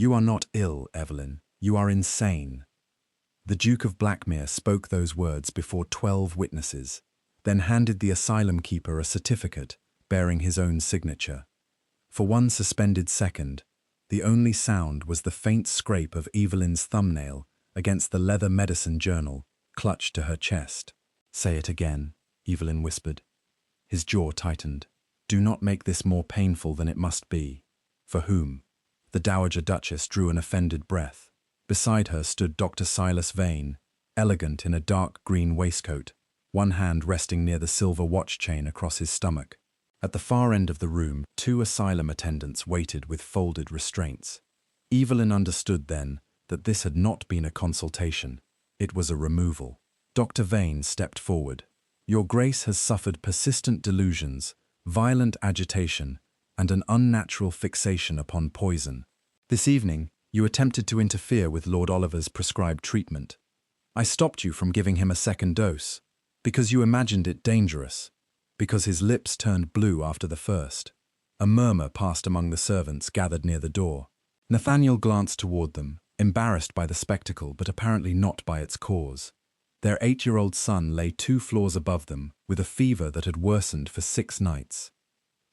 "You are not ill, Evelyn. You are insane." The Duke of Blackmere spoke those words before 12 witnesses, then handed the asylum keeper a certificate bearing his own signature. For one suspended second, the only sound was the faint scrape of Evelyn's thumbnail against the leather medicine journal clutched to her chest. "Say it again," Evelyn whispered. His jaw tightened. "Do not make this more painful than it must be." "For whom?" The Dowager Duchess drew an offended breath. Beside her stood Dr. Silas Vane, elegant in a dark green waistcoat, one hand resting near the silver watch chain across his stomach. At the far end of the room, 2 asylum attendants waited with folded restraints. Evelyn understood then that this had not been a consultation. It was a removal. Dr. Vane stepped forward. "Your Grace has suffered persistent delusions, violent agitation, and an unnatural fixation upon poison. This evening, you attempted to interfere with Lord Oliver's prescribed treatment. I stopped you from giving him a second dose, because you imagined it dangerous, because his lips turned blue after the first." A murmur passed among the servants gathered near the door. Nathaniel glanced toward them, embarrassed by the spectacle but apparently not by its cause. Their 8-year-old son lay 2 floors above them with a fever that had worsened for 6 nights.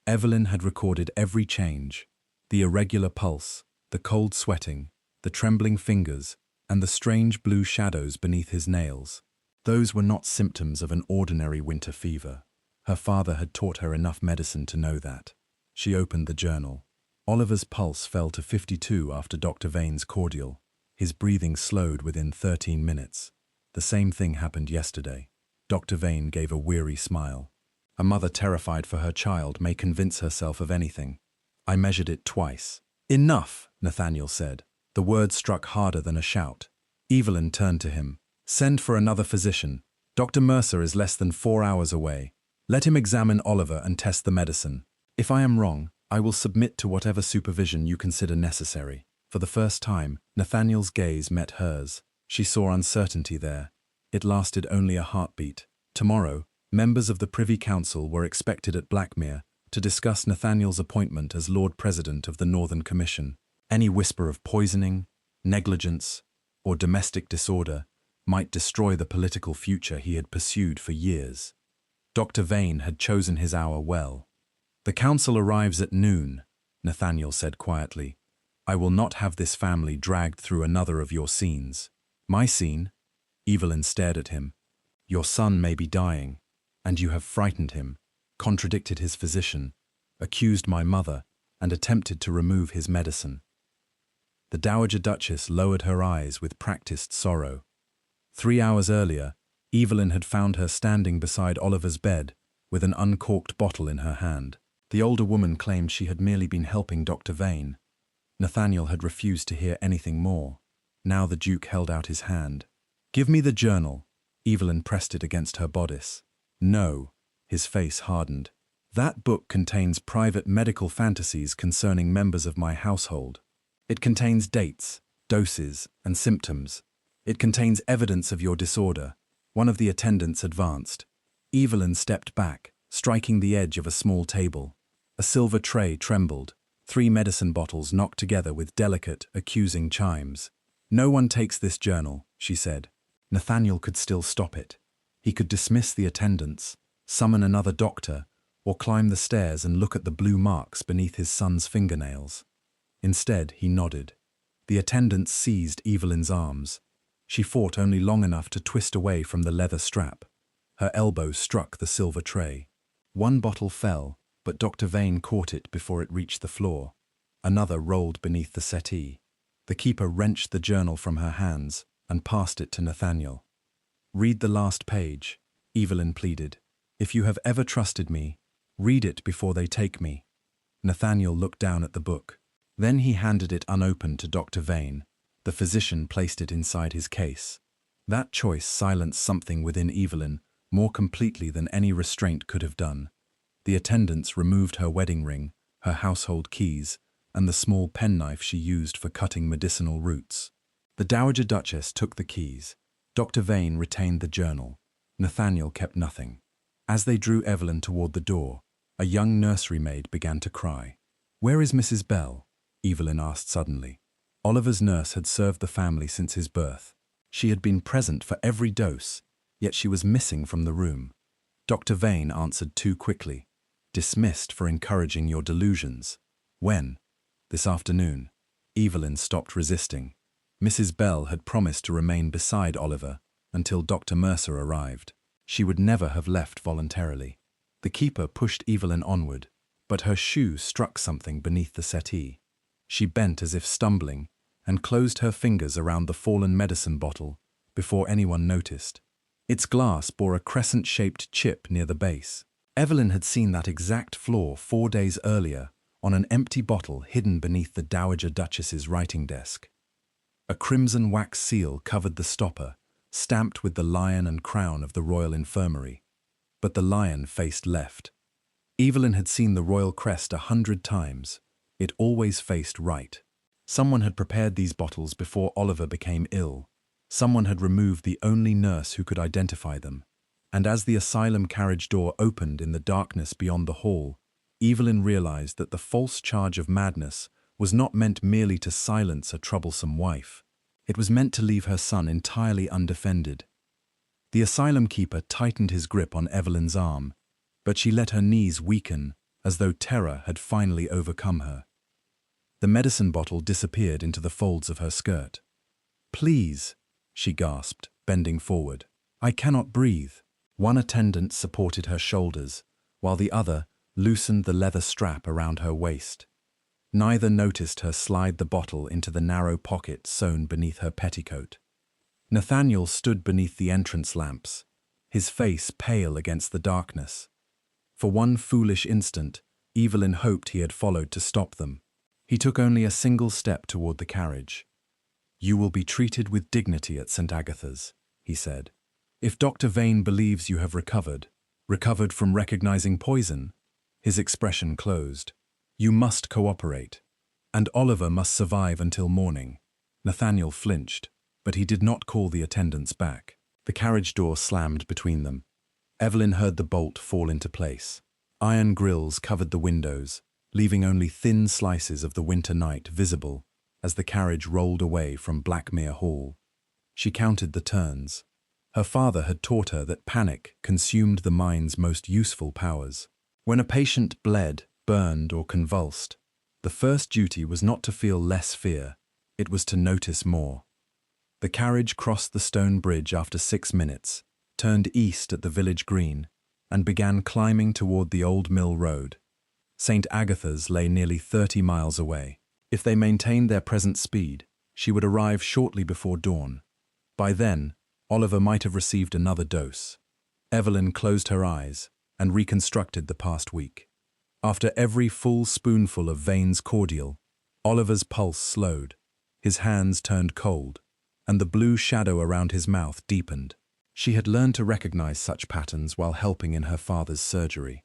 Evelyn had recorded every change: the irregular pulse, the cold sweating, the trembling fingers, and the strange blue shadows beneath his nails. Those were not symptoms of an ordinary winter fever. Her father had taught her enough medicine to know that. She opened the journal. Oliver's pulse fell to 52 after Dr. Vane's cordial. His breathing slowed within 13 minutes. The same thing happened yesterday. Dr. Vane gave a weary smile. A mother terrified for her child may convince herself of anything. "I measured it twice." "Enough," Nathaniel said. The word struck harder than a shout. Evelyn turned to him. "Send for another physician. Dr. Mercer is less than 4 hours away. Let him examine Oliver and test the medicine. If I am wrong, I will submit to whatever supervision you consider necessary." For the first time, Nathaniel's gaze met hers. She saw uncertainty there. It lasted only a heartbeat. Tomorrow, members of the Privy Council were expected at Blackmere to discuss Nathaniel's appointment as Lord President of the Northern Commission. Any whisper of poisoning, negligence, or domestic disorder might destroy the political future he had pursued for years. Dr. Vane had chosen his hour well. "The council arrives at noon," Nathaniel said quietly. "I will not have this family dragged through another of your scenes." "My scene?" Evelyn stared at him. "Your son may be dying, and you have frightened him, contradicted his physician, accused my mother, and attempted to remove his medicine." The Dowager Duchess lowered her eyes with practiced sorrow. 3 hours earlier, Evelyn had found her standing beside Oliver's bed with an uncorked bottle in her hand. The older woman claimed she had merely been helping Dr. Vane. Nathaniel had refused to hear anything more. Now the Duke held out his hand. "Give me the journal." Evelyn pressed it against her bodice. "No." His face hardened. "That book contains private medical fantasies concerning members of my household. It contains dates, doses, and symptoms. It contains evidence of your disorder." One of the attendants advanced. Evelyn stepped back, striking the edge of a small table. A silver tray trembled, 3 medicine bottles knocked together with delicate, accusing chimes. "No one takes this journal," she said. Nathaniel could still stop it. He could dismiss the attendants, summon another doctor, or climb the stairs and look at the blue marks beneath his son's fingernails. Instead, he nodded. The attendants seized Evelyn's arms. She fought only long enough to twist away from the leather strap. Her elbow struck the silver tray. One bottle fell, but Dr. Vane caught it before it reached the floor. Another rolled beneath the settee. The keeper wrenched the journal from her hands and passed it to Nathaniel. "Read the last page," Evelyn pleaded. "If you have ever trusted me, read it before they take me." Nathaniel looked down at the book. Then he handed it unopened to Dr. Vane. The physician placed it inside his case. That choice silenced something within Evelyn more completely than any restraint could have done. The attendants removed her wedding ring, her household keys, and the small penknife she used for cutting medicinal roots. The Dowager Duchess took the keys. Dr. Vane retained the journal. Nathaniel kept nothing. As they drew Evelyn toward the door, a young nursery maid began to cry. "Where is Mrs. Bell?" Evelyn asked suddenly. Oliver's nurse had served the family since his birth. She had been present for every dose, yet she was missing from the room. Dr. Vane answered too quickly. Dismissed for encouraging your delusions. When? This afternoon. Evelyn stopped resisting. Mrs. Bell had promised to remain beside Oliver until Dr. Mercer arrived. She would never have left voluntarily. The keeper pushed Evelyn onward, but her shoe struck something beneath the settee. She bent as if stumbling and closed her fingers around the fallen medicine bottle before anyone noticed. Its glass bore a crescent-shaped chip near the base. Evelyn had seen that exact flaw 4 days earlier on an empty bottle hidden beneath the Dowager Duchess's writing desk. A crimson wax seal covered the stopper, stamped with the lion and crown of the Royal Infirmary. But the lion faced left. Evelyn had seen the royal crest 100 times. It always faced right. Someone had prepared these bottles before Oliver became ill. Someone had removed the only nurse who could identify them. And as the asylum carriage door opened in the darkness beyond the hall, Evelyn realized that the false charge of madness was not meant merely to silence a troublesome wife. It was meant to leave her son entirely undefended. The asylum keeper tightened his grip on Evelyn's arm, but she let her knees weaken as though terror had finally overcome her. The medicine bottle disappeared into the folds of her skirt. "Please," she gasped, bending forward. "I cannot breathe." One attendant supported her shoulders, while the other loosened the leather strap around her waist. Neither noticed her slide the bottle into the narrow pocket sewn beneath her petticoat. Nathaniel stood beneath the entrance lamps, his face pale against the darkness. For one foolish instant, Evelyn hoped he had followed to stop them. He took only a single step toward the carriage. "You will be treated with dignity at St. Agatha's," he said. "If Dr. Vane believes you have recovered from recognizing poison," his expression closed, "you must cooperate. And Oliver must survive until morning." Nathaniel flinched, but he did not call the attendants back. The carriage door slammed between them. Evelyn heard the bolt fall into place. Iron grills covered the windows, leaving only thin slices of the winter night visible as the carriage rolled away from Blackmere Hall. She counted the turns. Her father had taught her that panic consumed the mind's most useful powers. When a patient bled, burned, or convulsed, the first duty was not to feel less fear, it was to notice more. The carriage crossed the stone bridge after 6 minutes, turned east at the village green, and began climbing toward the old mill road. St. Agatha's lay nearly 30 miles away. If they maintained their present speed, she would arrive shortly before dawn. By then, Oliver might have received another dose. Evelyn closed her eyes and reconstructed the past week. After every full spoonful of Vane's cordial, Oliver's pulse slowed, his hands turned cold, and the blue shadow around his mouth deepened. She had learned to recognize such patterns while helping in her father's surgery.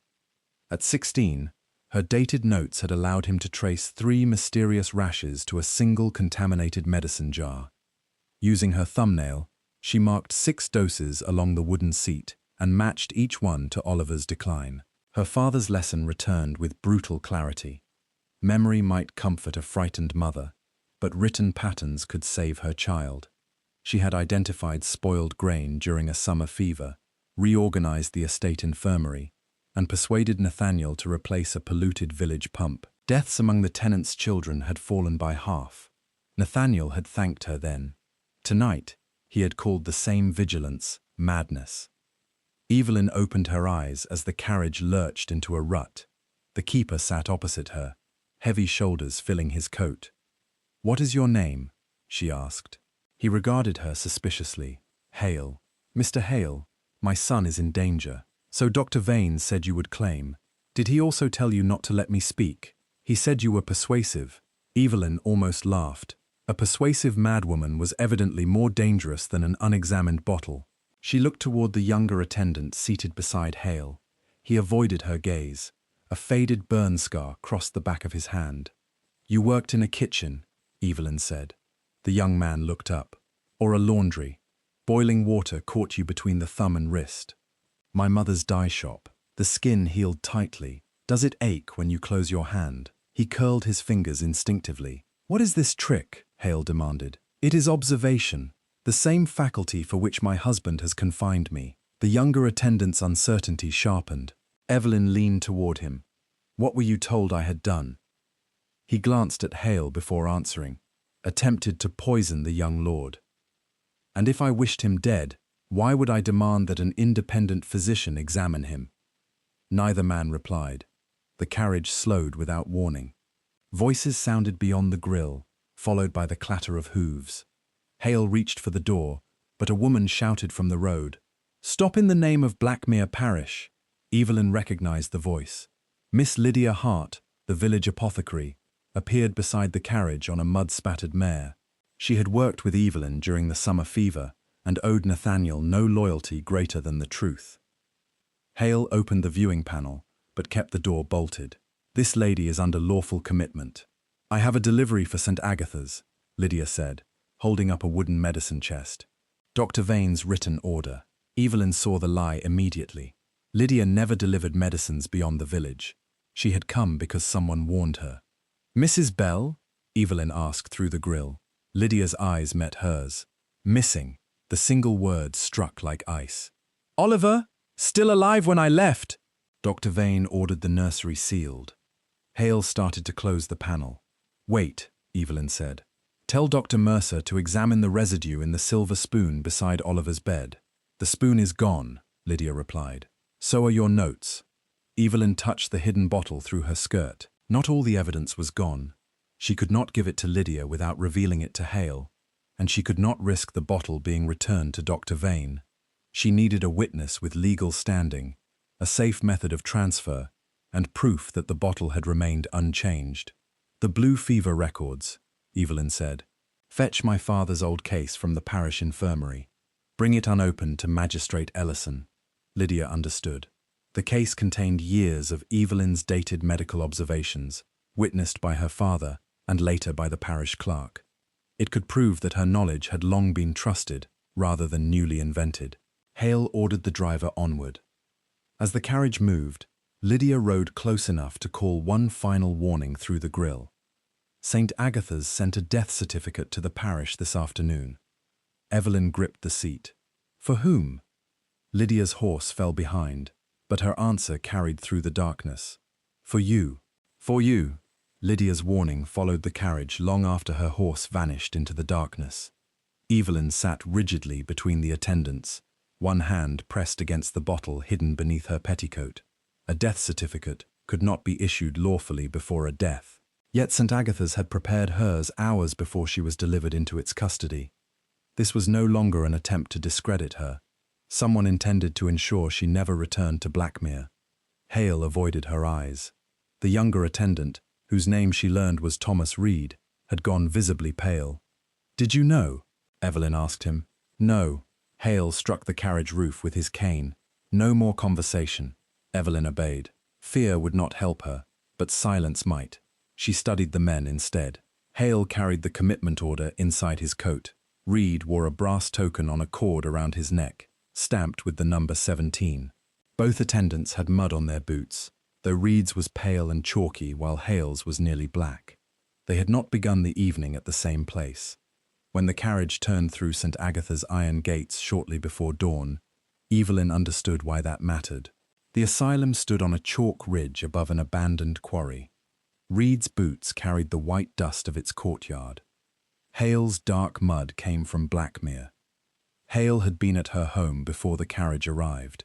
At 16, her dated notes had allowed him to trace 3 mysterious rashes to a single contaminated medicine jar. Using her thumbnail, she marked 6 doses along the wooden seat and matched each one to Oliver's decline. Her father's lesson returned with brutal clarity. Memory might comfort a frightened mother, but written patterns could save her child. She had identified spoiled grain during a summer fever, reorganized the estate infirmary, and persuaded Nathaniel to replace a polluted village pump. Deaths among the tenants' children had fallen by half. Nathaniel had thanked her then. Tonight, he had called the same vigilance madness. Evelyn opened her eyes as the carriage lurched into a rut. The keeper sat opposite her, heavy shoulders filling his coat. "What is your name?" she asked. He regarded her suspiciously. "Hale." "Mr. Hale, my son is in danger. So Dr. Vane said you would claim. Did he also tell you not to let me speak? He said you were persuasive." Evelyn almost laughed. A persuasive madwoman was evidently more dangerous than an unexamined bottle. She looked toward the younger attendant seated beside Hale. He avoided her gaze. A faded burn scar crossed the back of his hand. "You worked in a kitchen," Evelyn said. The young man looked up. "Or a laundry. Boiling water caught you between the thumb and wrist." "My mother's dye shop." The skin healed tightly. "Does it ache when you close your hand?" He curled his fingers instinctively. "What is this trick?" Hale demanded. It is observation, the same faculty for which my husband has confined me. The younger attendant's uncertainty sharpened. Evelyn leaned toward him. What were you told I had done? He glanced at Hale before answering, attempted to poison the young lord. And if I wished him dead, why would I demand that an independent physician examine him? Neither man replied. The carriage slowed without warning. Voices sounded beyond the grill, followed by the clatter of hooves. Hale reached for the door, but a woman shouted from the road, "Stop in the name of Blackmere Parish." Evelyn recognized the voice. Miss Lydia Hart, the village apothecary, appeared beside the carriage on a mud-spattered mare. She had worked with Evelyn during the summer fever and owed Nathaniel no loyalty greater than the truth. Hale opened the viewing panel, but kept the door bolted. This lady is under lawful commitment. I have a delivery for St. Agatha's, Lydia said, holding up a wooden medicine chest. Dr. Vane's written order. Evelyn saw the lie immediately. Lydia never delivered medicines beyond the village. She had come because someone warned her. Mrs. Bell? Evelyn asked through the grill. Lydia's eyes met hers. Missing. The single word struck like ice. Oliver? Still alive when I left. Dr. Vane ordered the nursery sealed. Hale started to close the panel. Wait, Evelyn said. Tell Dr. Mercer to examine the residue in the silver spoon beside Oliver's bed. The spoon is gone, Lydia replied. So are your notes. Evelyn touched the hidden bottle through her skirt. Not all the evidence was gone. She could not give it to Lydia without revealing it to Hale, and she could not risk the bottle being returned to Dr. Vane. She needed a witness with legal standing, a safe method of transfer, and proof that the bottle had remained unchanged. The blue fever records, Evelyn said. Fetch my father's old case from the parish infirmary. Bring it unopened to Magistrate Ellison. Lydia understood. The case contained years of Evelyn's dated medical observations, witnessed by her father and later by the parish clerk. It could prove that her knowledge had long been trusted rather than newly invented. Hale ordered the driver onward. As the carriage moved, Lydia rode close enough to call one final warning through the grill. St. Agatha's sent a death certificate to the parish this afternoon. Evelyn gripped the seat. For whom? Lydia's horse fell behind, but her answer carried through the darkness. For you. For you. Lydia's warning followed the carriage long after her horse vanished into the darkness. Evelyn sat rigidly between the attendants, one hand pressed against the bottle hidden beneath her petticoat. A death certificate could not be issued lawfully before a death. Yet St. Agatha's had prepared hers hours before she was delivered into its custody. This was no longer an attempt to discredit her. Someone intended to ensure she never returned to Blackmere. Hale avoided her eyes. The younger attendant, whose name she learned was Thomas Reed, had gone visibly pale. Did you know? Evelyn asked him. No. Hale struck the carriage roof with his cane. No more conversation. Evelyn obeyed. Fear would not help her, but silence might. She studied the men instead. Hale carried the commitment order inside his coat. Reed wore a brass token on a cord around his neck, stamped with the number 17. Both attendants had mud on their boots, though Reed's was pale and chalky while Hale's was nearly black. They had not begun the evening at the same place. When the carriage turned through St. Agatha's iron gates shortly before dawn, Evelyn understood why that mattered. The asylum stood on a chalk ridge above an abandoned quarry. Reed's boots carried the white dust of its courtyard. Hale's dark mud came from Blackmere. Hale had been at her home before the carriage arrived,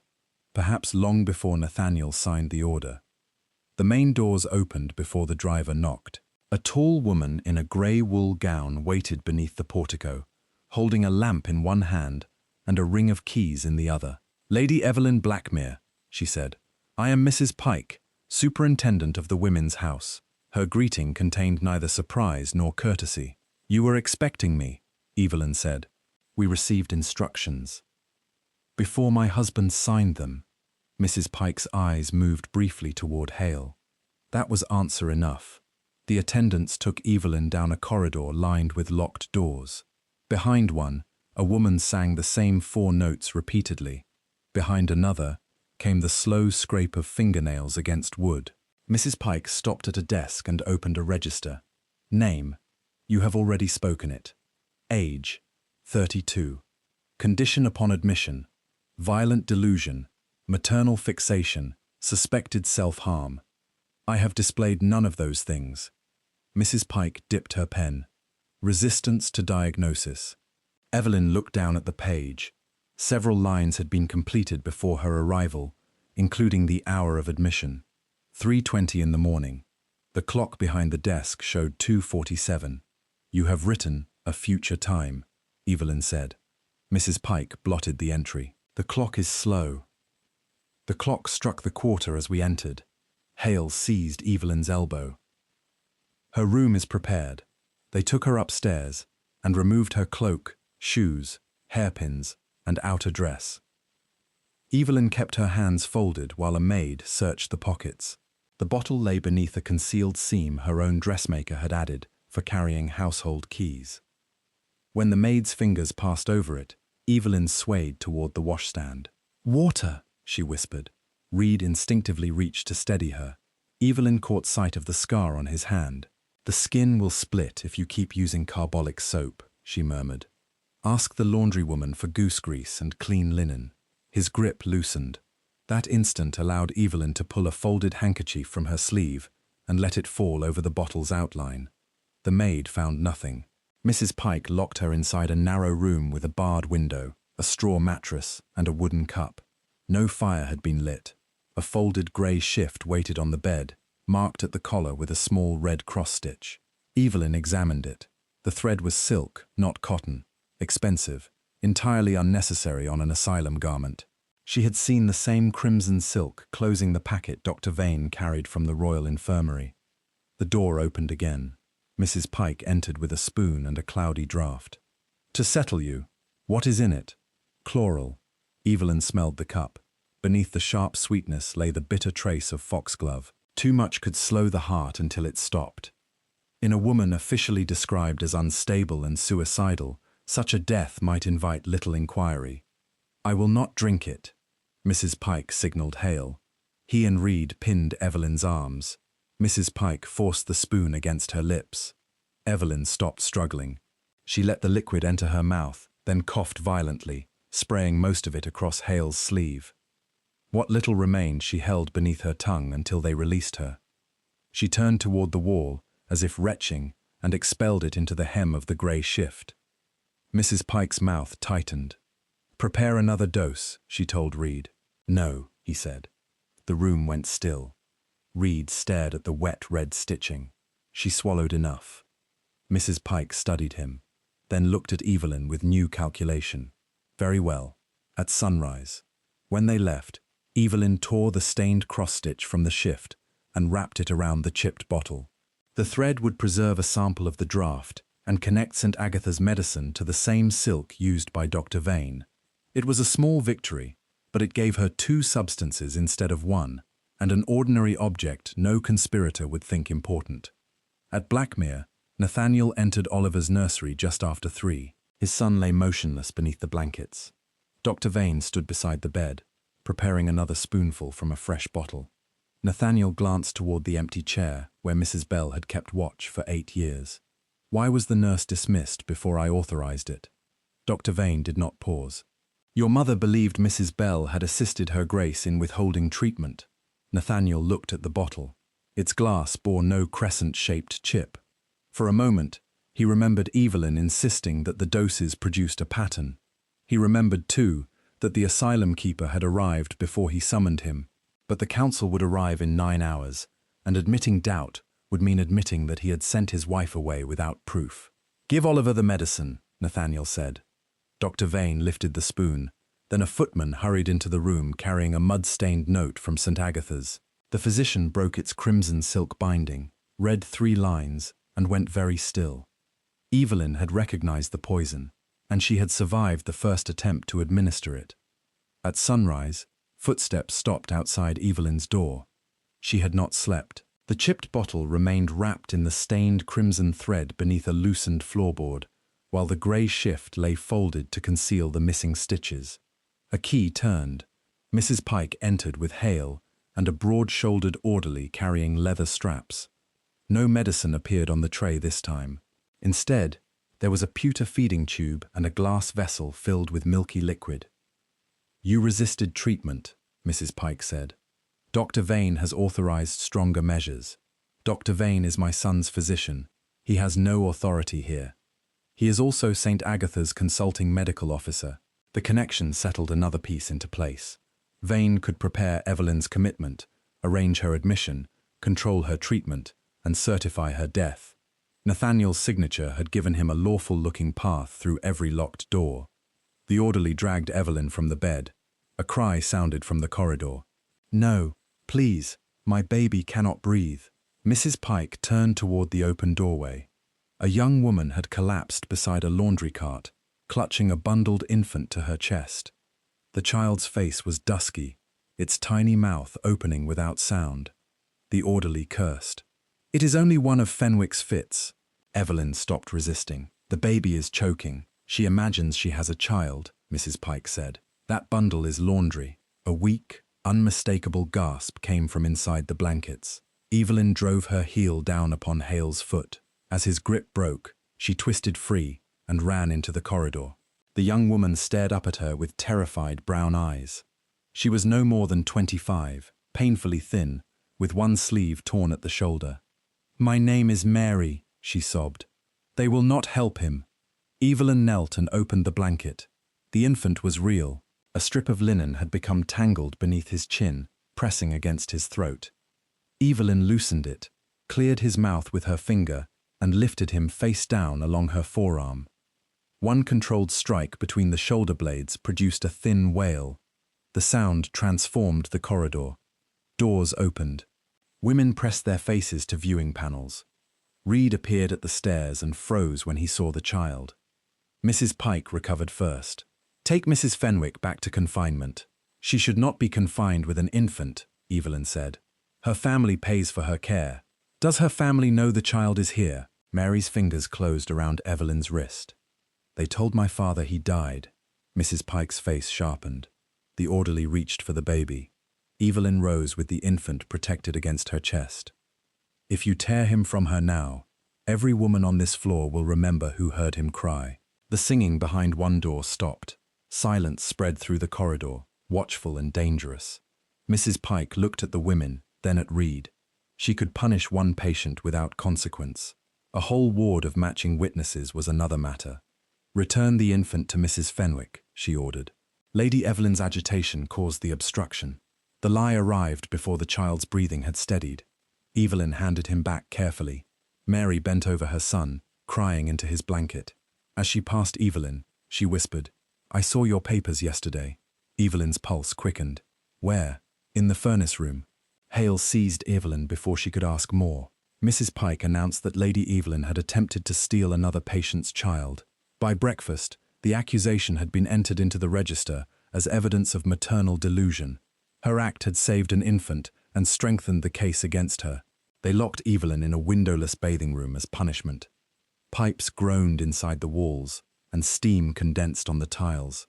perhaps long before Nathaniel signed the order. The main doors opened before the driver knocked. A tall woman in a grey wool gown waited beneath the portico, holding a lamp in one hand and a ring of keys in the other. Lady Evelyn Blackmere, she said. I am Mrs. Pike, superintendent of the women's house. Her greeting contained neither surprise nor courtesy. You were expecting me, Evelyn said. We received instructions. Before my husband signed them, Mrs. Pike's eyes moved briefly toward Hale. That was answer enough. The attendants took Evelyn down a corridor lined with locked doors. Behind one, a woman sang the same 4 notes repeatedly. Behind another came the slow scrape of fingernails against wood. Mrs. Pike stopped at a desk and opened a register. Name, You have already spoken it. Age, 32. Condition upon admission, violent delusion, maternal fixation, suspected self-harm. I have displayed none of those things. Mrs. Pike dipped her pen. Resistance to diagnosis. Evelyn looked down at the page. Several lines had been completed before her arrival, including the hour of admission. 3:20 in the morning. The clock behind the desk showed 2:47. You have written a future time, Evelyn said. Mrs. Pike blotted the entry. The clock is slow. The clock struck the quarter as we entered. Hale seized Evelyn's elbow. Her room is prepared. They took her upstairs and removed her cloak, shoes, hairpins, and outer dress. Evelyn kept her hands folded while a maid searched the pockets. The bottle lay beneath a concealed seam her own dressmaker had added for carrying household keys. When the maid's fingers passed over it, Evelyn swayed toward the washstand. "Water," she whispered. Reed instinctively reached to steady her. Evelyn caught sight of the scar on his hand. "The skin will split if you keep using carbolic soap," she murmured. "Ask the laundrywoman for goose grease and clean linen." His grip loosened. That instant allowed Evelyn to pull a folded handkerchief from her sleeve and let it fall over the bottle's outline. The maid found nothing. Mrs. Pike locked her inside a narrow room with a barred window, a straw mattress, and a wooden cup. No fire had been lit. A folded grey shift waited on the bed, marked at the collar with a small red cross-stitch. Evelyn examined it. The thread was silk, not cotton. Expensive, entirely unnecessary on an asylum garment. She had seen the same crimson silk closing the packet Dr. Vane carried from the Royal Infirmary. The door opened again. Mrs. Pike entered with a spoon and a cloudy draught. "To settle you, what is in it?" "Chloral." Evelyn smelled the cup. Beneath the sharp sweetness lay the bitter trace of foxglove. Too much could slow the heart until it stopped. In a woman officially described as unstable and suicidal, such a death might invite little inquiry. "I will not drink it." Mrs. Pike signaled Hale. He and Reed pinned Evelyn's arms. Mrs. Pike forced the spoon against her lips. Evelyn stopped struggling. She let the liquid enter her mouth, then coughed violently, spraying most of it across Hale's sleeve. What little remained she held beneath her tongue until they released her. She turned toward the wall, as if retching, and expelled it into the hem of the grey shift. Mrs. Pike's mouth tightened. "Prepare another dose," she told Reed. "No," he said. The room went still. Reed stared at the wet red stitching. She swallowed enough. Mrs. Pike studied him, then looked at Evelyn with new calculation. "Very well. At sunrise." When they left, Evelyn tore the stained cross-stitch from the shift and wrapped it around the chipped bottle. The thread would preserve a sample of the draught and connect St. Agatha's medicine to the same silk used by Dr. Vane. It was a small victory, but it gave her two substances instead of one, and an ordinary object no conspirator would think important. At Blackmere, Nathaniel entered Oliver's nursery just after 3. His son lay motionless beneath the blankets. Dr. Vane stood beside the bed, preparing another spoonful from a fresh bottle. Nathaniel glanced toward the empty chair where Mrs. Bell had kept watch for 8 years. "Why was the nurse dismissed before I authorized it?" Dr. Vane did not pause. "Your mother believed Mrs. Bell had assisted her Grace in withholding treatment." Nathaniel looked at the bottle. Its glass bore no crescent-shaped chip. For a moment, he remembered Evelyn insisting that the doses produced a pattern. He remembered, too, that the asylum keeper had arrived before he summoned him, but the council would arrive in 9 hours, and admitting doubt would mean admitting that he had sent his wife away without proof. "Give Oliver the medicine," Nathaniel said. Dr. Vane lifted the spoon. Then a footman hurried into the room carrying a mud-stained note from St. Agatha's. The physician broke its crimson silk binding, read 3 lines, and went very still. Evelyn had recognized the poison, and she had survived the first attempt to administer it. At sunrise, footsteps stopped outside Evelyn's door. She had not slept. The chipped bottle remained wrapped in the stained crimson thread beneath a loosened floorboard, while the grey shift lay folded to conceal the missing stitches. A key turned. Mrs. Pike entered with Hale and a broad-shouldered orderly carrying leather straps. No medicine appeared on the tray this time. Instead, there was a pewter feeding tube and a glass vessel filled with milky liquid. "You resisted treatment," Mrs. Pike said. "Dr. Vane has authorized stronger measures. Dr. Vane is my son's physician. He has no authority here. He is also St. Agatha's consulting medical officer." The connection settled another piece into place. Vane could prepare Evelyn's commitment, arrange her admission, control her treatment, and certify her death. Nathaniel's signature had given him a lawful-looking path through every locked door. The orderly dragged Evelyn from the bed. A cry sounded from the corridor. "No, please, my baby cannot breathe." Mrs. Pike turned toward the open doorway. A young woman had collapsed beside a laundry cart, clutching a bundled infant to her chest. The child's face was dusky, its tiny mouth opening without sound. The orderly cursed. "It is only one of Fenwick's fits." Evelyn stopped resisting. "The baby is choking. She imagines she has a child," Mrs. Pike said. "That bundle is laundry." A weak, unmistakable gasp came from inside the blankets. Evelyn drove her heel down upon Hale's foot. As his grip broke, she twisted free and ran into the corridor. The young woman stared up at her with terrified brown eyes. She was no more than 25, painfully thin, with one sleeve torn at the shoulder. "My name is Mary," she sobbed. "They will not help him." Evelyn knelt and opened the blanket. The infant was real. A strip of linen had become tangled beneath his chin, pressing against his throat. Evelyn loosened it, cleared his mouth with her finger, and lifted him face down along her forearm. One controlled strike between the shoulder blades produced a thin wail. The sound transformed the corridor. Doors opened. Women pressed their faces to viewing panels. Reed appeared at the stairs and froze when he saw the child. Mrs. Pike recovered first. "Take Mrs. Fenwick back to confinement. She should not be confined with an infant," Evelyn said. "Her family pays for her care." "Does her family know the child is here?" Mary's fingers closed around Evelyn's wrist. "They told my father he died." Mrs. Pike's face sharpened. The orderly reached for the baby. Evelyn rose with the infant protected against her chest. "If you tear him from her now, every woman on this floor will remember who heard him cry." The singing behind one door stopped. Silence spread through the corridor, watchful and dangerous. Mrs. Pike looked at the women, then at Reed. She could punish one patient without consequence. A whole ward of matching witnesses was another matter. "Return the infant to Mrs. Fenwick," she ordered. Lady Evelyn's agitation caused the obstruction. The lie arrived before the child's breathing had steadied. Evelyn handed him back carefully. Mary bent over her son, crying into his blanket. As she passed Evelyn, she whispered, "I saw your papers yesterday." Evelyn's pulse quickened. "Where?" "In the furnace room." Hale seized Evelyn before she could ask more. Mrs. Pike announced that Lady Evelyn had attempted to steal another patient's child. By breakfast, the accusation had been entered into the register as evidence of maternal delusion. Her act had saved an infant and strengthened the case against her. They locked Evelyn in a windowless bathing room as punishment. Pipes groaned inside the walls, and steam condensed on the tiles.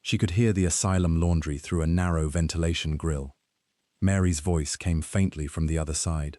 She could hear the asylum laundry through a narrow ventilation grill. Mary's voice came faintly from the other side.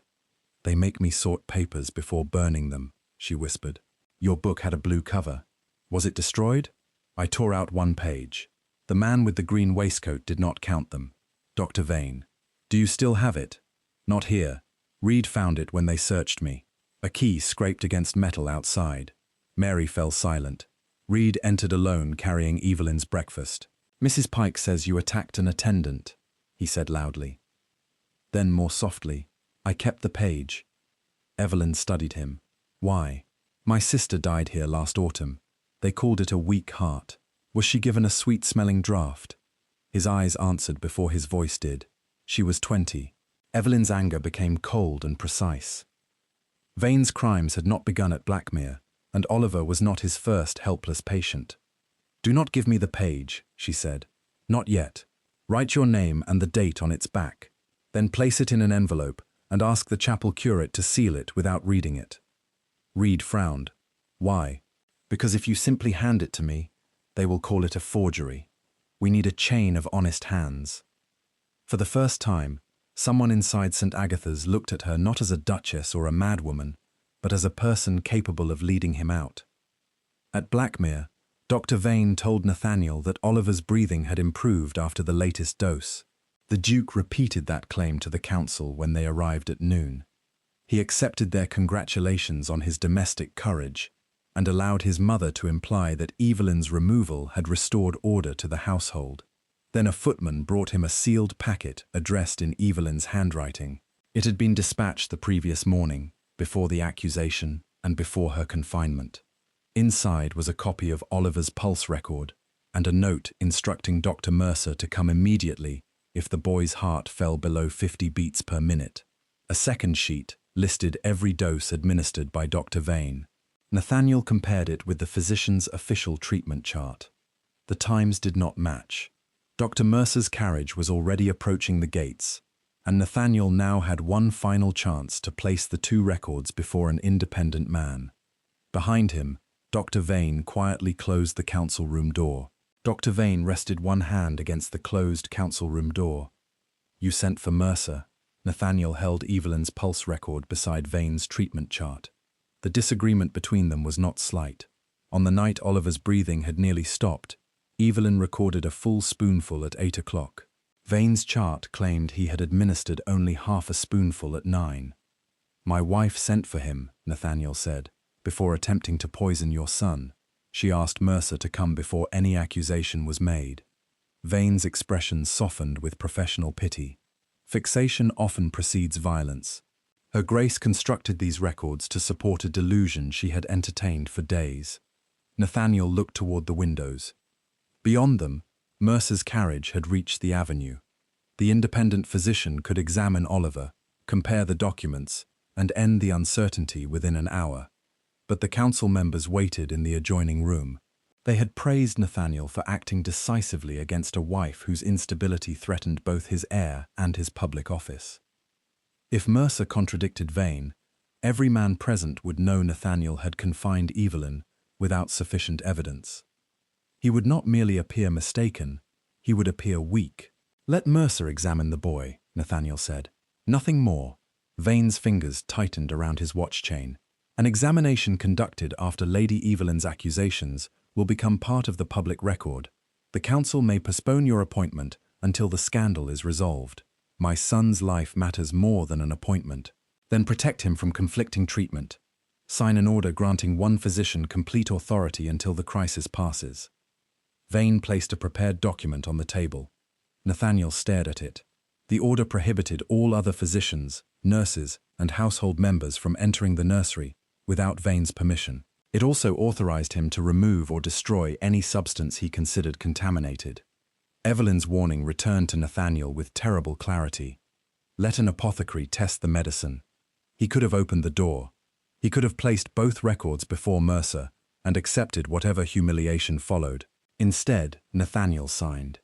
"They make me sort papers before burning them," she whispered. "Your book had a blue cover. Was it destroyed?" "I tore out one page. The man with the green waistcoat did not count them. Dr. Vane. Do you still have it?" "Not here. Reed found it when they searched me." A key scraped against metal outside. Mary fell silent. Reed entered alone carrying Evelyn's breakfast. "Mrs. Pike says you attacked an attendant," he said loudly. Then more softly, "I kept the page." Evelyn studied him. "Why?" "My sister died here last autumn. They called it a weak heart. Was she given a sweet-smelling draught?" His eyes answered before his voice did. She was 20. Evelyn's anger became cold and precise. Vane's crimes had not begun at Blackmere, and Oliver was not his first helpless patient. "Do not give me the page," she said. "Not yet. Write your name and the date on its back. Then place it in an envelope and ask the chapel curate to seal it without reading it." Reed frowned. "Why?" "Because if you simply hand it to me, they will call it a forgery. We need a chain of honest hands." For the first time, someone inside St. Agatha's looked at her not as a duchess or a madwoman, but as a person capable of leading him out. At Blackmere, Dr. Vane told Nathaniel that Oliver's breathing had improved after the latest dose. The Duke repeated that claim to the council when they arrived at noon. He accepted their congratulations on his domestic courage and allowed his mother to imply that Evelyn's removal had restored order to the household. Then a footman brought him a sealed packet addressed in Evelyn's handwriting. It had been dispatched the previous morning, before the accusation and before her confinement. Inside was a copy of Oliver's pulse record and a note instructing Dr. Mercer to come immediately if the boy's heart fell below 50 beats per minute. A second sheet listed every dose administered by Dr. Vane. Nathaniel compared it with the physician's official treatment chart. The times did not match. Dr. Mercer's carriage was already approaching the gates, and Nathaniel now had one final chance to place the two records before an independent man. Behind him, Dr. Vane quietly closed the council room door. Dr. Vane rested one hand against the closed council room door. "You sent for Mercer." Nathaniel held Evelyn's pulse record beside Vane's treatment chart. The disagreement between them was not slight. On the night Oliver's breathing had nearly stopped, Evelyn recorded a full spoonful at 8 o'clock. Vane's chart claimed he had administered only half a spoonful at 9. "My wife sent for him," Nathaniel said, "before attempting to poison your son. She asked Mercer to come before any accusation was made." Vane's expression softened with professional pity. Fixation often precedes violence. Her Grace constructed these records to support a delusion she had entertained for days. Nathaniel looked toward the windows. Beyond them, Mercer's carriage had reached the avenue. The independent physician could examine Oliver, compare the documents, and end the uncertainty within an hour. But the council members waited in the adjoining room. They had praised Nathaniel for acting decisively against a wife whose instability threatened both his heir and his public office. If Mercer contradicted Vane, every man present would know Nathaniel had confined Evelyn without sufficient evidence. He would not merely appear mistaken, he would appear weak. "Let Mercer examine the boy," Nathaniel said. "Nothing more." Vane's fingers tightened around his watch chain. "An examination conducted after Lady Evelyn's accusations will become part of the public record. The council may postpone your appointment until the scandal is resolved. My son's life matters more than an appointment. Then protect him from conflicting treatment. Sign an order granting one physician complete authority until the crisis passes." Vane placed a prepared document on the table. Nathaniel stared at it. The order prohibited all other physicians, nurses, and household members from entering the nursery without Vane's permission. It also authorized him to remove or destroy any substance he considered contaminated. Evelyn's warning returned to Nathaniel with terrible clarity. Let an apothecary test the medicine. He could have opened the door. He could have placed both records before Mercer and accepted whatever humiliation followed. Instead, Nathaniel signed.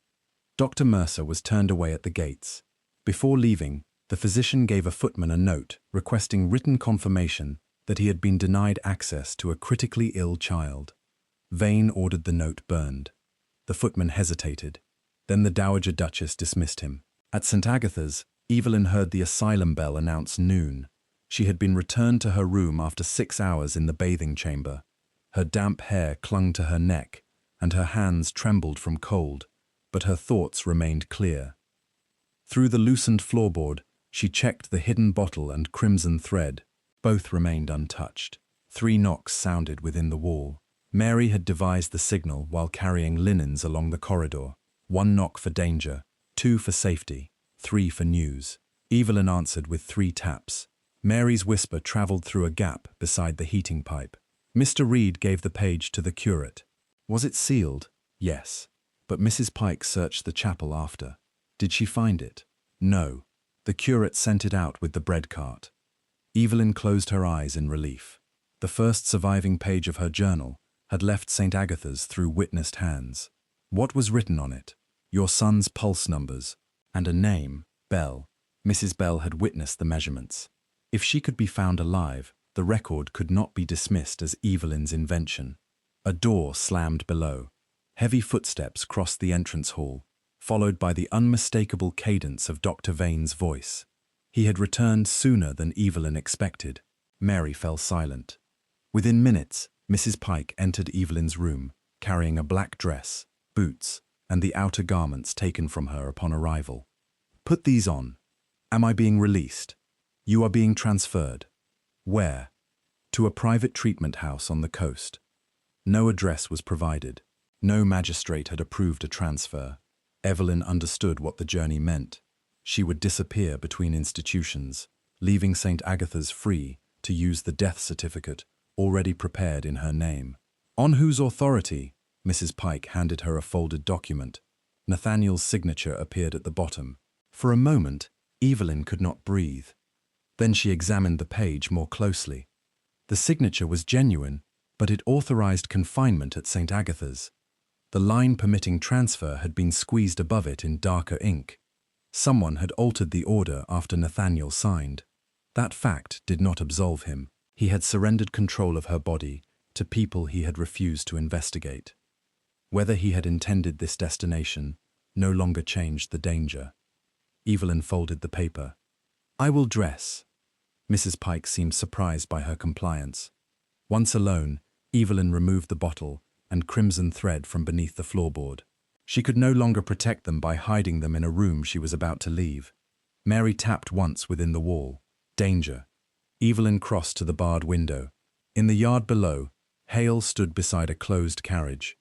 Dr. Mercer was turned away at the gates. Before leaving, the physician gave a footman a note requesting written confirmation that he had been denied access to a critically ill child. Vane ordered the note burned. The footman hesitated. Then the Dowager Duchess dismissed him. At St. Agatha's, Evelyn heard the asylum bell announce noon. She had been returned to her room after 6 hours in the bathing chamber. Her damp hair clung to her neck, and her hands trembled from cold, but her thoughts remained clear. Through the loosened floorboard, she checked the hidden bottle and crimson thread. Both remained untouched. 3 knocks sounded within the wall. Mary had devised the signal while carrying linens along the corridor. 1 knock for danger, 2 for safety, 3 for news. Evelyn answered with 3 taps. Mary's whisper travelled through a gap beside the heating pipe. Mr. Reed gave the page to the curate. Was it sealed? Yes. But Mrs. Pike searched the chapel after. Did she find it? No. The curate sent it out with the bread cart. Evelyn closed her eyes in relief. The first surviving page of her journal had left St. Agatha's through witnessed hands. What was written on it? Your son's pulse numbers, and a name, Bell. Mrs. Bell had witnessed the measurements. If she could be found alive, the record could not be dismissed as Evelyn's invention. A door slammed below. Heavy footsteps crossed the entrance hall, followed by the unmistakable cadence of Dr. Vane's voice. He had returned sooner than Evelyn expected. Mary fell silent. Within minutes, Mrs. Pike entered Evelyn's room, carrying a black dress, boots, and the outer garments taken from her upon arrival. "Put these on. Am I being released? You are being transferred." "Where?" "To a private treatment house on the coast." No address was provided. No magistrate had approved a transfer. Evelyn understood what the journey meant. She would disappear between institutions, leaving St. Agatha's free to use the death certificate already prepared in her name. "On whose authority?" Mrs. Pike handed her a folded document. Nathaniel's signature appeared at the bottom. For a moment, Evelyn could not breathe. Then she examined the page more closely. The signature was genuine, but it authorized confinement at St. Agatha's. The line permitting transfer had been squeezed above it in darker ink. Someone had altered the order after Nathaniel signed. That fact did not absolve him. He had surrendered control of her body to people he had refused to investigate. Whether he had intended this destination no longer changed the danger. Evelyn folded the paper. "I will dress." Mrs. Pike seemed surprised by her compliance. Once alone, Evelyn removed the bottle and crimson thread from beneath the floorboard. She could no longer protect them by hiding them in a room she was about to leave. Mary tapped once within the wall. Danger. Evelyn crossed to the barred window. In the yard below, Hale stood beside a closed carriage.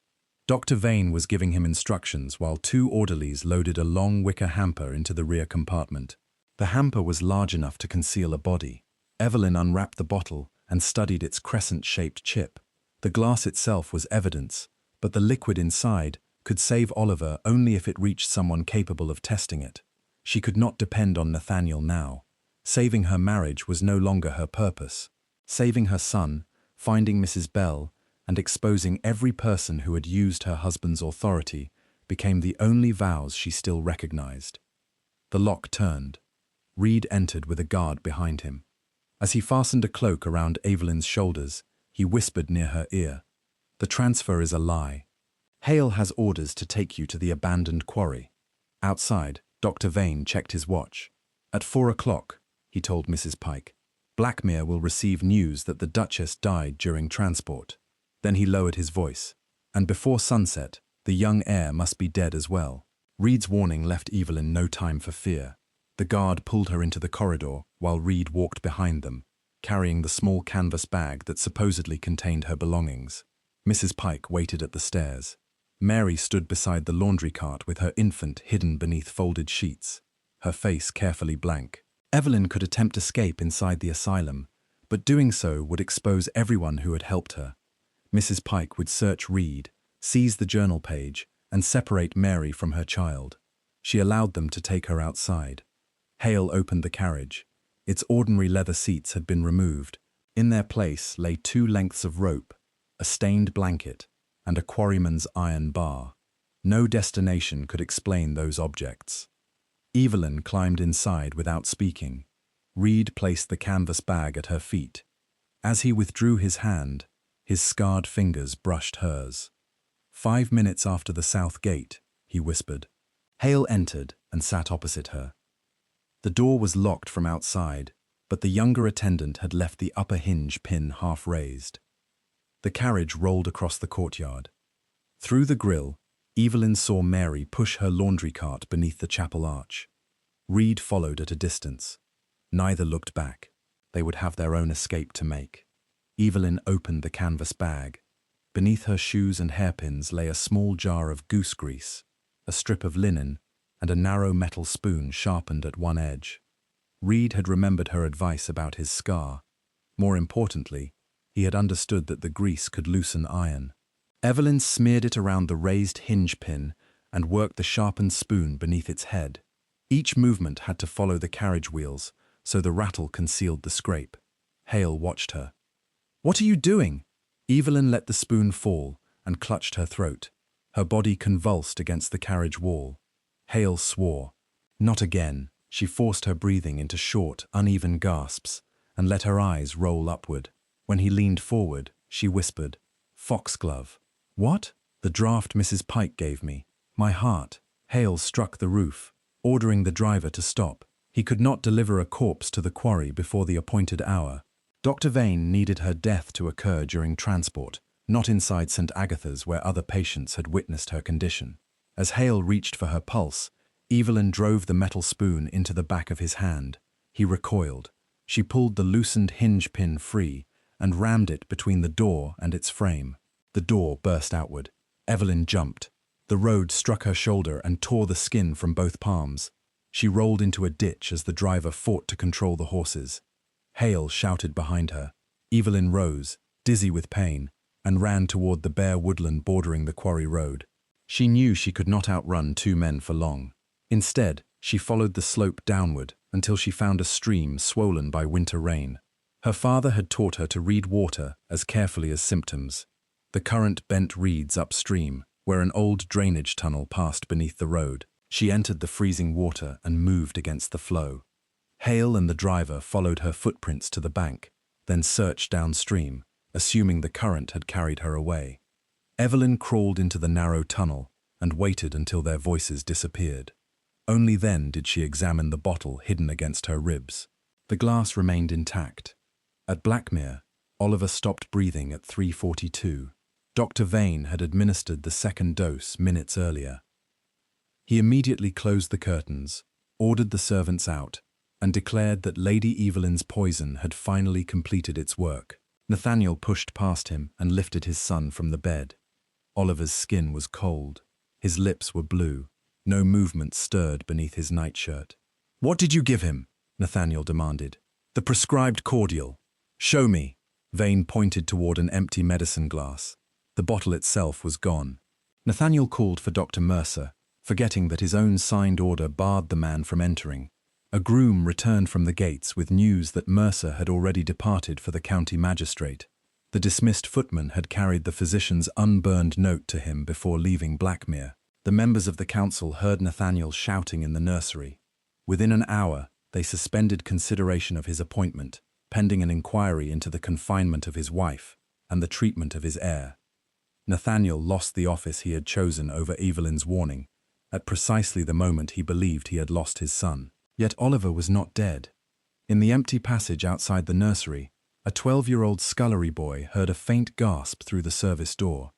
Dr. Vane was giving him instructions while two orderlies loaded a long wicker hamper into the rear compartment. The hamper was large enough to conceal a body. Evelyn unwrapped the bottle and studied its crescent-shaped chip. The glass itself was evidence, but the liquid inside could save Oliver only if it reached someone capable of testing it. She could not depend on Nathaniel now. Saving her marriage was no longer her purpose. Saving her son, finding Mrs. Bell, and exposing every person who had used her husband's authority became the only vows she still recognized. The lock turned. Reed entered with a guard behind him. As he fastened a cloak around Evelyn's shoulders, he whispered near her ear, "The transfer is a lie. Hale has orders to take you to the abandoned quarry." Outside, Dr. Vane checked his watch. "At 4 o'clock, he told Mrs. Pike. "Blackmere will receive news that the Duchess died during transport." Then he lowered his voice. "And before sunset, the young heir must be dead as well." Reed's warning left Evelyn no time for fear. The guard pulled her into the corridor while Reed walked behind them, carrying the small canvas bag that supposedly contained her belongings. Mrs. Pike waited at the stairs. Mary stood beside the laundry cart with her infant hidden beneath folded sheets, her face carefully blank. Evelyn could attempt escape inside the asylum, but doing so would expose everyone who had helped her. Mrs. Pike would search Reed, seize the journal page, and separate Mary from her child. She allowed them to take her outside. Hale opened the carriage. Its ordinary leather seats had been removed. In their place lay 2 lengths of rope, a stained blanket, and a quarryman's iron bar. No destination could explain those objects. Evelyn climbed inside without speaking. Reed placed the canvas bag at her feet. As he withdrew his hand, his scarred fingers brushed hers. 5 minutes after the south gate, he whispered. Hale entered and sat opposite her. The door was locked from outside, but the younger attendant had left the upper hinge pin half raised. The carriage rolled across the courtyard. Through the grille, Evelyn saw Mary push her laundry cart beneath the chapel arch. Reed followed at a distance. Neither looked back. They would have their own escape to make. Evelyn opened the canvas bag. Beneath her shoes and hairpins lay a small jar of goose grease, a strip of linen, and a narrow metal spoon sharpened at one edge. Reed had remembered her advice about his scar. More importantly, he had understood that the grease could loosen iron. Evelyn smeared it around the raised hinge pin and worked the sharpened spoon beneath its head. Each movement had to follow the carriage wheels, so the rattle concealed the scrape. Hale watched her. "What are you doing?" Evelyn let the spoon fall and clutched her throat. Her body convulsed against the carriage wall. Hale swore. Not again. She forced her breathing into short, uneven gasps and let her eyes roll upward. When he leaned forward, she whispered, "Foxglove." "What?" "The draft Mrs. Pike gave me. My heart." Hale struck the roof, ordering the driver to stop. He could not deliver a corpse to the quarry before the appointed hour. Dr. Vane needed her death to occur during transport, not inside St. Agatha's where other patients had witnessed her condition. As Hale reached for her pulse, Evelyn drove the metal spoon into the back of his hand. He recoiled. She pulled the loosened hinge pin free and rammed it between the door and its frame. The door burst outward. Evelyn jumped. The road struck her shoulder and tore the skin from both palms. She rolled into a ditch as the driver fought to control the horses. Hale shouted behind her. Evelyn rose, dizzy with pain, and ran toward the bare woodland bordering the quarry road. She knew she could not outrun two men for long. Instead, she followed the slope downward until she found a stream swollen by winter rain. Her father had taught her to read water as carefully as symptoms. The current bent reeds upstream, where an old drainage tunnel passed beneath the road. She entered the freezing water and moved against the flow. Hale and the driver followed her footprints to the bank, then searched downstream, assuming the current had carried her away. Evelyn crawled into the narrow tunnel and waited until their voices disappeared. Only then did she examine the bottle hidden against her ribs. The glass remained intact. At Blackmere, Oliver stopped breathing at 3:42. Dr. Vane had administered the second dose minutes earlier. He immediately closed the curtains, ordered the servants out, and declared that Lady Evelyn's poison had finally completed its work. Nathaniel pushed past him and lifted his son from the bed. Oliver's skin was cold. His lips were blue. No movement stirred beneath his nightshirt. "What did you give him?" Nathaniel demanded. "The prescribed cordial." "Show me." Vane pointed toward an empty medicine glass. The bottle itself was gone. Nathaniel called for Dr. Mercer, forgetting that his own signed order barred the man from entering. A groom returned from the gates with news that Mercer had already departed for the county magistrate. The dismissed footman had carried the physician's unburned note to him before leaving Blackmere. The members of the council heard Nathaniel shouting in the nursery. Within an hour, they suspended consideration of his appointment, pending an inquiry into the confinement of his wife and the treatment of his heir. Nathaniel lost the office he had chosen over Evelyn's warning, at precisely the moment he believed he had lost his son. Yet Oliver was not dead. In the empty passage outside the nursery, a 12-year-old scullery boy heard a faint gasp through the service door.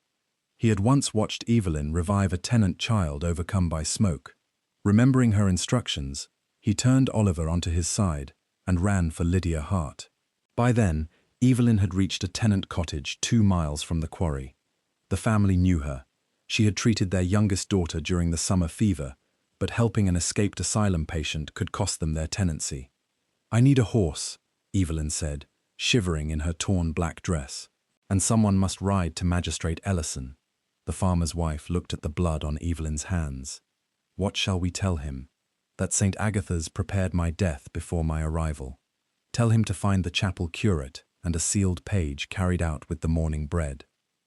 He had once watched Evelyn revive a tenant child overcome by smoke. Remembering her instructions, he turned Oliver onto his side and ran for Lydia Hart. By then, Evelyn had reached a tenant cottage 2 miles from the quarry. The family knew her. She had treated their youngest daughter during the summer fever, but helping an escaped asylum patient could cost them their tenancy. "I need a horse," Evelyn said, shivering in her torn black dress. "And someone must ride to Magistrate Ellison." The farmer's wife looked at the blood on Evelyn's hands. "What shall we tell him?" "That St. Agatha's prepared my death before my arrival. Tell him to find the chapel curate and a sealed page carried out with the morning bread."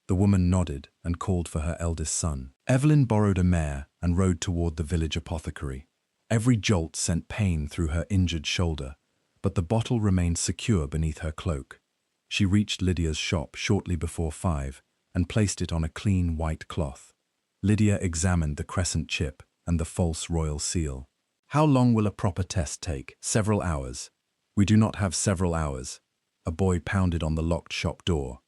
The woman nodded and called for her eldest son. Evelyn borrowed a mare and rode toward the village apothecary. Every jolt sent pain through her injured shoulder, but the bottle remained secure beneath her cloak. She reached Lydia's shop shortly before 5 and placed it on a clean white cloth. Lydia examined the crescent chip and the false royal seal. "How long will a proper test take?" "Several hours." "We do not have several hours." A boy pounded on the locked shop door.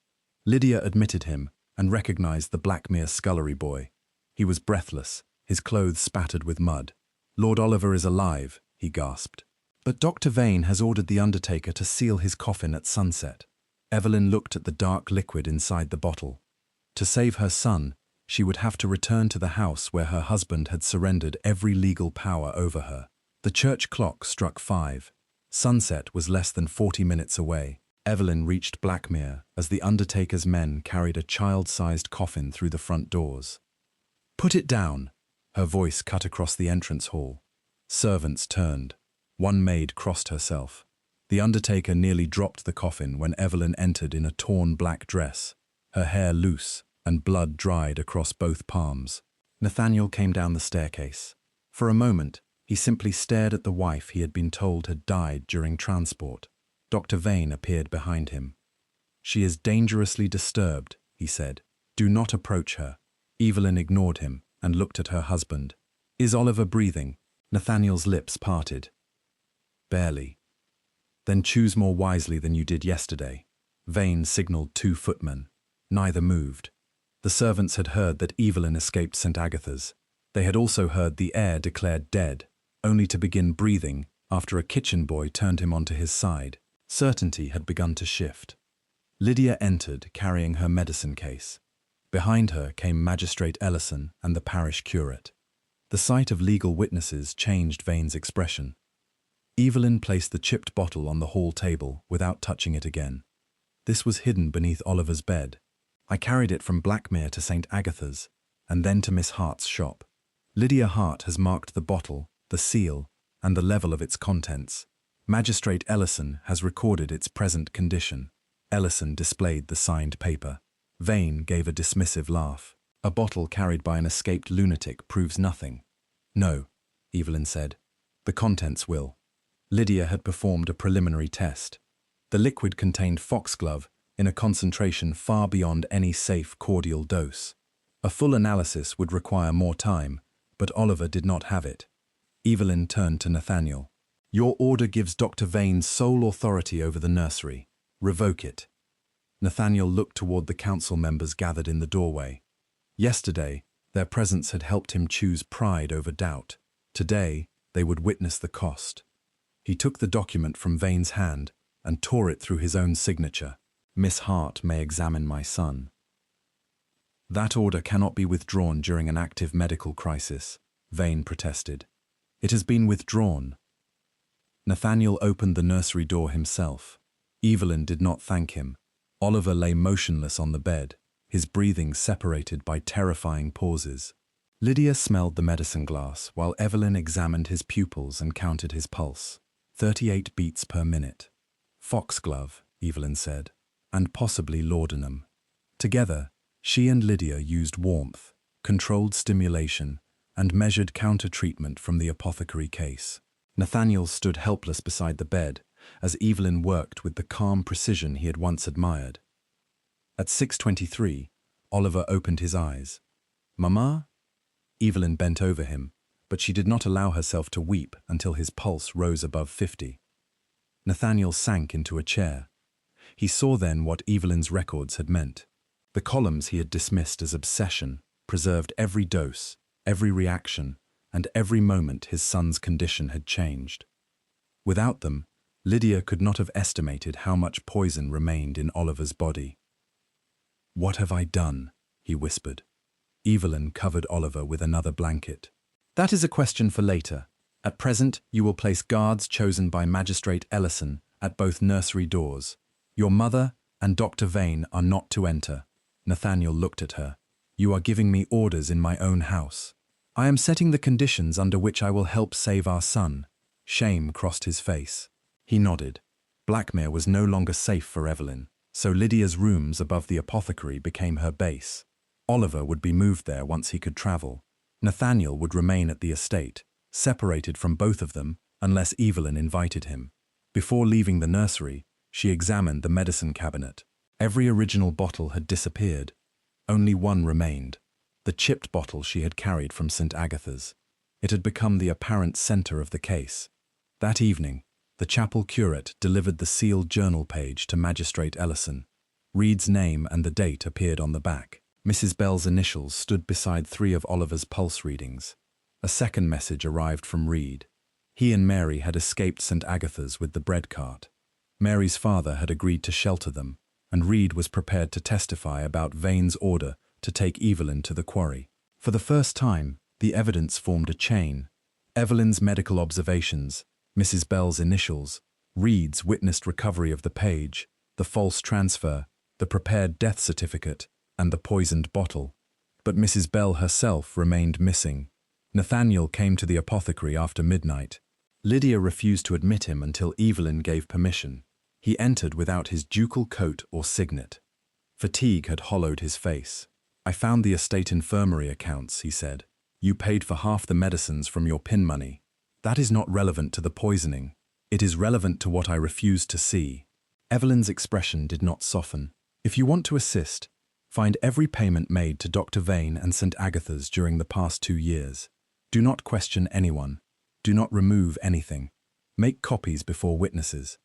Lydia admitted him and recognized the Blackmere scullery boy. He was breathless, his clothes spattered with mud. "Lord Oliver is alive," he gasped. "But Dr. Vane has ordered the undertaker to seal his coffin at sunset." Evelyn looked at the dark liquid inside the bottle. To save her son, she would have to return to the house where her husband had surrendered every legal power over her. The church clock struck 5. Sunset was less than 40 minutes away. Evelyn reached Blackmere as the undertaker's men carried a child-sized coffin through the front doors. "Put it down," her voice cut across the entrance hall. Servants turned. One maid crossed herself. The undertaker nearly dropped the coffin when Evelyn entered in a torn black dress, her hair loose and blood dried across both palms. Nathaniel came down the staircase. For a moment, he simply stared at the wife he had been told had died during transport. Dr. Vane appeared behind him. "She is dangerously disturbed," he said. "Do not approach her." Evelyn ignored him and looked at her husband. "Is Oliver breathing?" Nathaniel's lips parted. "Barely." Then choose more wisely than you did yesterday. Vane signalled 2 footmen. Neither moved. The servants had heard that Evelyn escaped St. Agatha's. They had also heard the heir declared dead, only to begin breathing after a kitchen boy turned him onto his side. Certainty had begun to shift. Lydia entered, carrying her medicine case. Behind her came Magistrate Ellison and the parish curate. The sight of legal witnesses changed Vane's expression. Evelyn placed the chipped bottle on the hall table without touching it again. This was hidden beneath Oliver's bed. I carried it from Blackmere to St. Agatha's, and then to Miss Hart's shop. Lydia Hart has marked the bottle, the seal, and the level of its contents. Magistrate Ellison has recorded its present condition. Ellison displayed the signed paper. Vane gave a dismissive laugh. A bottle carried by an escaped lunatic proves nothing. No, Evelyn said. The contents will. Lydia had performed a preliminary test. The liquid contained foxglove in a concentration far beyond any safe cordial dose. A full analysis would require more time, but Oliver did not have it. Evelyn turned to Nathaniel. Your order gives Dr. Vane sole authority over the nursery. Revoke it. Nathaniel looked toward the council members gathered in the doorway. Yesterday, their presence had helped him choose pride over doubt. Today, they would witness the cost. He took the document from Vane's hand and tore it through his own signature. Miss Hart may examine my son. That order cannot be withdrawn during an active medical crisis, Vane protested. It has been withdrawn. Nathaniel opened the nursery door himself. Evelyn did not thank him. Oliver lay motionless on the bed, his breathing separated by terrifying pauses. Lydia smelled the medicine glass while Evelyn examined his pupils and counted his pulse. 38 beats per minute. Foxglove, Evelyn said, and possibly laudanum. Together, she and Lydia used warmth, controlled stimulation, and measured counter-treatment from the apothecary case. Nathaniel stood helpless beside the bed as Evelyn worked with the calm precision he had once admired. At 6:23, Oliver opened his eyes. Mama? Evelyn bent over him, but she did not allow herself to weep until his pulse rose above 50. Nathaniel sank into a chair. He saw then what Evelyn's records had meant. The columns he had dismissed as obsession preserved every dose, every reaction, and every moment his son's condition had changed. Without them, Lydia could not have estimated how much poison remained in Oliver's body. What have I done? He whispered. Evelyn covered Oliver with another blanket. That is a question for later. At present, you will place guards chosen by Magistrate Ellison at both nursery doors. Your mother and Dr. Vane are not to enter. Nathaniel looked at her. You are giving me orders in my own house. I am setting the conditions under which I will help save our son. Shame crossed his face. He nodded. Blackmere was no longer safe for Evelyn, so Lydia's rooms above the apothecary became her base. Oliver would be moved there once he could travel. Nathaniel would remain at the estate, separated from both of them unless Evelyn invited him. Before leaving the nursery, she examined the medicine cabinet. Every original bottle had disappeared. Only one remained, the chipped bottle she had carried from St. Agatha's. It had become the apparent center of the case. That evening, the chapel curate delivered the sealed journal page to Magistrate Ellison. Reed's name and the date appeared on the back. Mrs. Bell's initials stood beside 3 of Oliver's pulse readings. A second message arrived from Reed. He and Mary had escaped St. Agatha's with the bread cart. Mary's father had agreed to shelter them, and Reed was prepared to testify about Vane's order to take Evelyn to the quarry. For the first time, the evidence formed a chain. Evelyn's medical observations, Mrs. Bell's initials, Reed's witnessed recovery of the page, the false transfer, the prepared death certificate, and the poisoned bottle. But Mrs. Bell herself remained missing. Nathaniel came to the apothecary after midnight. Lydia refused to admit him until Evelyn gave permission. He entered without his ducal coat or signet. Fatigue had hollowed his face. I found the estate infirmary accounts, he said. You paid for half the medicines from your pin money. That is not relevant to the poisoning. It is relevant to what I refused to see. Evelyn's expression did not soften. If you want to assist, find every payment made to Dr. Vane and St. Agatha's during the past 2 years. Do not question anyone. Do not remove anything. Make copies before witnesses.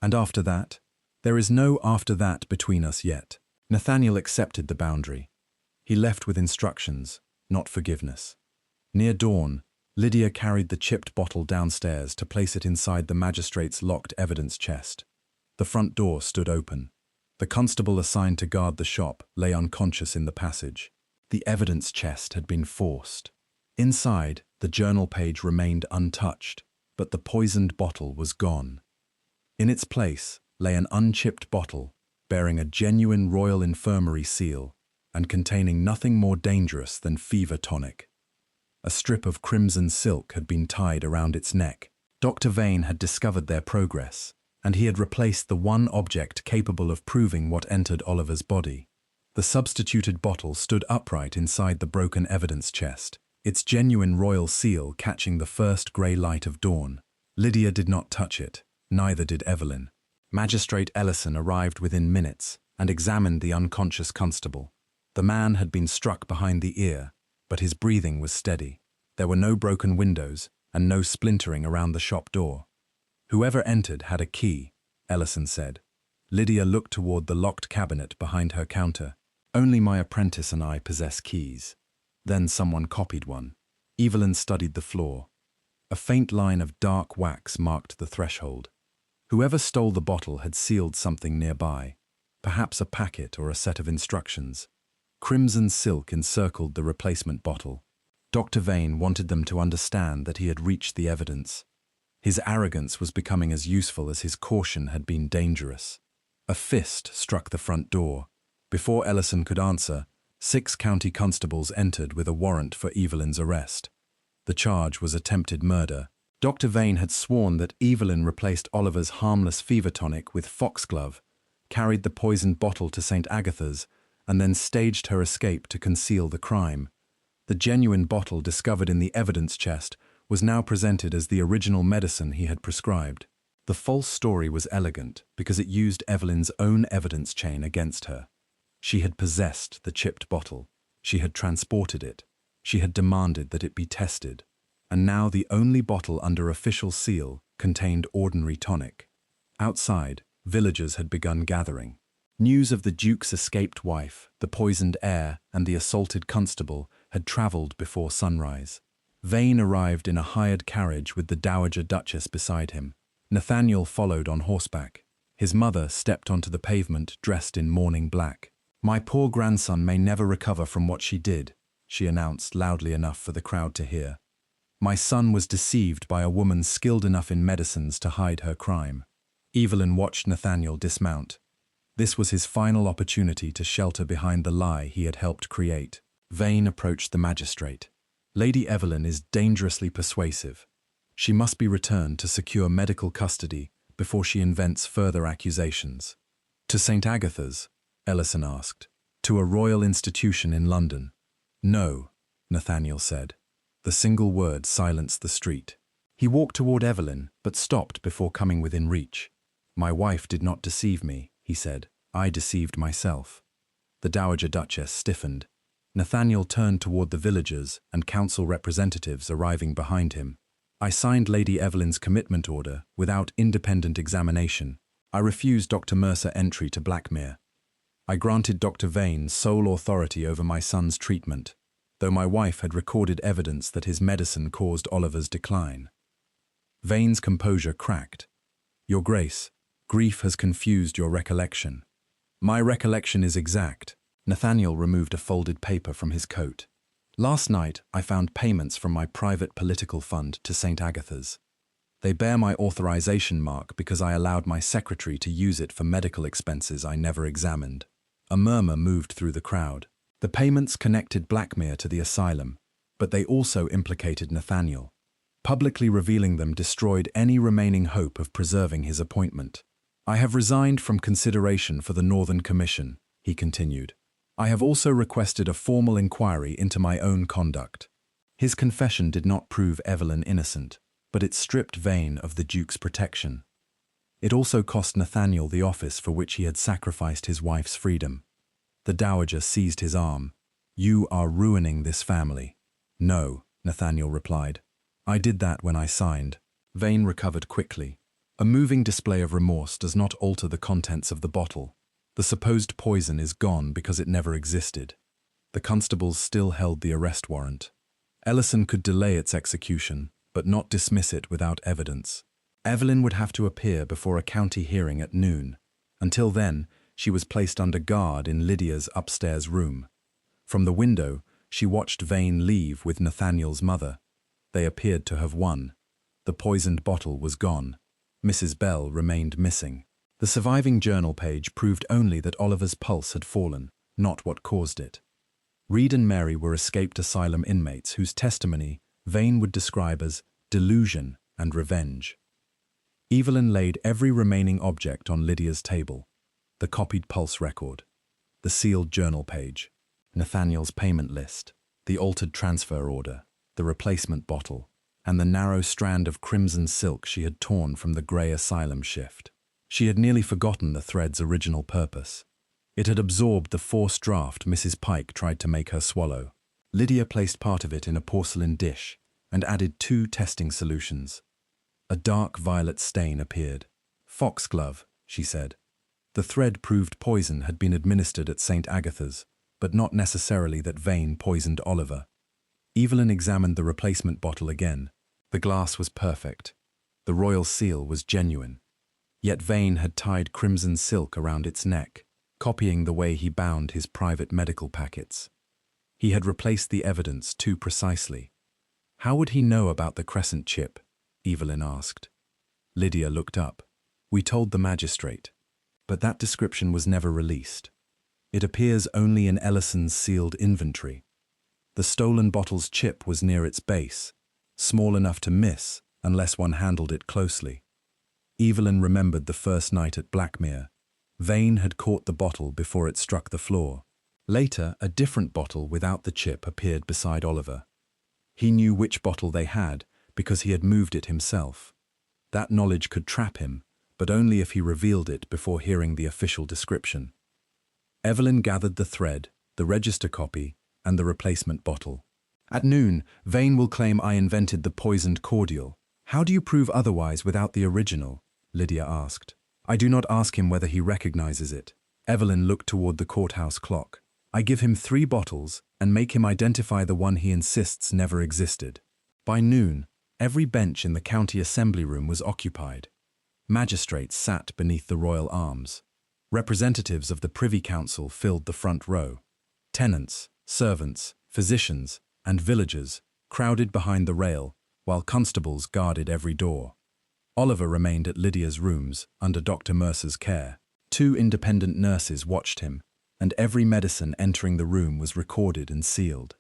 And after that? There is no after that between us yet. Nathaniel accepted the boundary. He left with instructions, not forgiveness. Near dawn, Lydia carried the chipped bottle downstairs to place it inside the magistrate's locked evidence chest. The front door stood open. The constable assigned to guard the shop lay unconscious in the passage. The evidence chest had been forced. Inside, the journal page remained untouched, but the poisoned bottle was gone. In its place lay an unchipped bottle bearing a genuine Royal Infirmary seal and containing nothing more dangerous than fever tonic. A strip of crimson silk had been tied around its neck. Dr. Vane had discovered their progress, and he had replaced the one object capable of proving what entered Oliver's body. The substituted bottle stood upright inside the broken evidence chest, its genuine royal seal catching the first grey light of dawn. Lydia did not touch it, neither did Evelyn. Magistrate Ellison arrived within minutes and examined the unconscious constable. The man had been struck behind the ear, but his breathing was steady. There were no broken windows and no splintering around the shop door. Whoever entered had a key, Ellison said. Lydia looked toward the locked cabinet behind her counter. Only my apprentice and I possess keys. Then someone copied one. Evelyn studied the floor. A faint line of dark wax marked the threshold. Whoever stole the bottle had sealed something nearby, perhaps a packet or a set of instructions. Crimson silk encircled the replacement bottle. Dr. Vane wanted them to understand that he had reached the evidence. His arrogance was becoming as useful as his caution had been dangerous. A fist struck the front door. Before Ellison could answer, 6 county constables entered with a warrant for Evelyn's arrest. The charge was attempted murder. Dr. Vane had sworn that Evelyn replaced Oliver's harmless fever tonic with foxglove, carried the poisoned bottle to St. Agatha's, and then staged her escape to conceal the crime. The genuine bottle discovered in the evidence chest was now presented as the original medicine he had prescribed. The false story was elegant because it used Evelyn's own evidence chain against her. She had possessed the chipped bottle. She had transported it. She had demanded that it be tested. And now the only bottle under official seal contained ordinary tonic. Outside, villagers had begun gathering. News of the Duke's escaped wife, the poisoned heir, and the assaulted constable had travelled before sunrise. Vane arrived in a hired carriage with the Dowager Duchess beside him. Nathaniel followed on horseback. His mother stepped onto the pavement dressed in mourning black. "My poor grandson may never recover from what she did," she announced loudly enough for the crowd to hear. "My son was deceived by a woman skilled enough in medicines to hide her crime." Evelyn watched Nathaniel dismount. This was his final opportunity to shelter behind the lie he had helped create. Vane approached the magistrate. "Lady Evelyn is dangerously persuasive. She must be returned to secure medical custody before she invents further accusations." "To St. Agatha's?" Ellison asked. "To a royal institution in London." "No," Nathaniel said. The single word silenced the street. He walked toward Evelyn, but stopped before coming within reach. "My wife did not deceive me," he said. "I deceived myself." The Dowager Duchess stiffened. Nathaniel turned toward the villagers and council representatives arriving behind him. "I signed Lady Evelyn's commitment order without independent examination. I refused Dr. Mercer entry to Blackmere. I granted Dr. Vane sole authority over my son's treatment, though my wife had recorded evidence that his medicine caused Oliver's decline." Vane's composure cracked. "Your Grace, grief has confused your recollection." "My recollection is exact." Nathaniel removed a folded paper from his coat. "Last night, I found payments from my private political fund to St. Agatha's. They bear my authorization mark because I allowed my secretary to use it for medical expenses I never examined." A murmur moved through the crowd. The payments connected Blackmere to the asylum, but they also implicated Nathaniel. Publicly revealing them destroyed any remaining hope of preserving his appointment. "I have resigned from consideration for the Northern Commission," he continued. "I have also requested a formal inquiry into my own conduct." His confession did not prove Evelyn innocent, but it stripped Vane of the Duke's protection. It also cost Nathaniel the office for which he had sacrificed his wife's freedom. The Dowager seized his arm. "You are ruining this family." "No," Nathaniel replied. "I did that when I signed." Vane recovered quickly. A moving display of remorse does not alter the contents of the bottle. The supposed poison is gone because it never existed. The constables still held the arrest warrant. Ellison could delay its execution, but not dismiss it without evidence. Evelyn would have to appear before a county hearing at noon. Until then, she was placed under guard in Lydia's upstairs room. From the window, she watched Vane leave with Nathaniel's mother. They appeared to have won. The poisoned bottle was gone. Mrs. Bell remained missing. The surviving journal page proved only that Oliver's pulse had fallen, not what caused it. Reed and Mary were escaped asylum inmates whose testimony Vane would describe as delusion and revenge. Evelyn laid every remaining object on Lydia's table: the copied pulse record, the sealed journal page, Nathaniel's payment list, the altered transfer order, the replacement bottle, and the narrow strand of crimson silk she had torn from the grey asylum shift. She had nearly forgotten the thread's original purpose. It had absorbed the forced draught Mrs. Pike tried to make her swallow. Lydia placed part of it in a porcelain dish and added 2 testing solutions. A dark violet stain appeared. "Foxglove," she said. The thread proved poison had been administered at St. Agatha's, but not necessarily that Vane poisoned Oliver. Evelyn examined the replacement bottle again. The glass was perfect. The royal seal was genuine. Yet Vane had tied crimson silk around its neck, copying the way he bound his private medical packets. He had replaced the evidence too precisely. How would he know about the crescent chip? Evelyn asked. Lydia looked up. "We told the magistrate. But that description was never released. It appears only in Ellison's sealed inventory. The stolen bottle's chip was near its base, small enough to miss unless one handled it closely." Evelyn remembered the first night at Blackmere. Vane had caught the bottle before it struck the floor. Later, a different bottle without the chip appeared beside Oliver. He knew which bottle they had because he had moved it himself. That knowledge could trap him, but only if he revealed it before hearing the official description. Evelyn gathered the thread, the register copy, and the replacement bottle. "At noon, Vane will claim I invented the poisoned cordial. How do you prove otherwise without the original?" Lydia asked. "I do not ask him whether he recognizes it." Evelyn looked toward the courthouse clock. "I give him 3 bottles and make him identify the one he insists never existed." By noon, every bench in the county assembly room was occupied. Magistrates sat beneath the royal arms. Representatives of the Privy Council filled the front row. Tenants, servants, physicians, and villagers crowded behind the rail, while constables guarded every door. Oliver remained at Lydia's rooms under Dr. Mercer's care. 2 independent nurses watched him, and every medicine entering the room was recorded and sealed.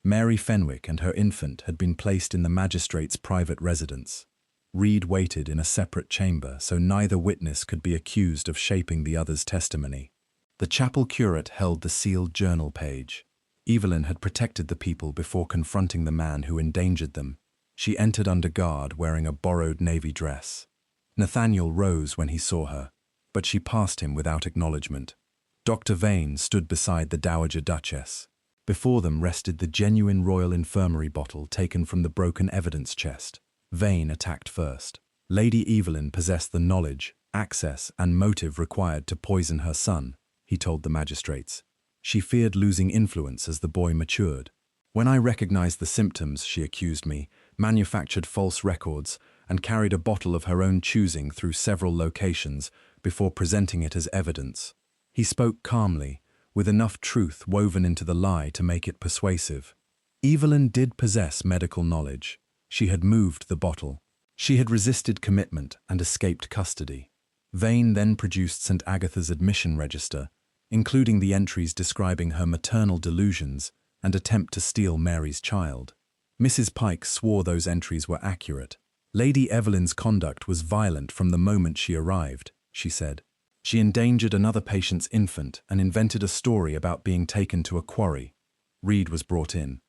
Mary Fenwick and her infant had been placed in the magistrate's private residence. Reed waited in a separate chamber so neither witness could be accused of shaping the other's testimony. The chapel curate held the sealed journal page. Evelyn had protected the people before confronting the man who endangered them. She entered under guard wearing a borrowed navy dress. Nathaniel rose when he saw her, but she passed him without acknowledgement. Dr. Vane stood beside the Dowager Duchess. Before them rested the genuine Royal Infirmary bottle taken from the broken evidence chest. Vane attacked first. Lady Evelyn possessed the knowledge, access, and motive required to poison her son, he told the magistrates. She feared losing influence as the boy matured. "When I recognized the symptoms," she accused me, manufactured false records, and carried a bottle of her own choosing through several locations before presenting it as evidence. He spoke calmly, with enough truth woven into the lie to make it persuasive. Evelyn did possess medical knowledge. She had moved the bottle. She had resisted commitment and escaped custody. Vane then produced St. Agatha's admission register, including the entries describing her maternal delusions and attempt to steal Mary's child. Mrs. Pike swore those entries were accurate. "Lady Evelyn's conduct was violent from the moment she arrived," she said. "She endangered another patient's infant and invented a story about being taken to a quarry." Reed was brought in.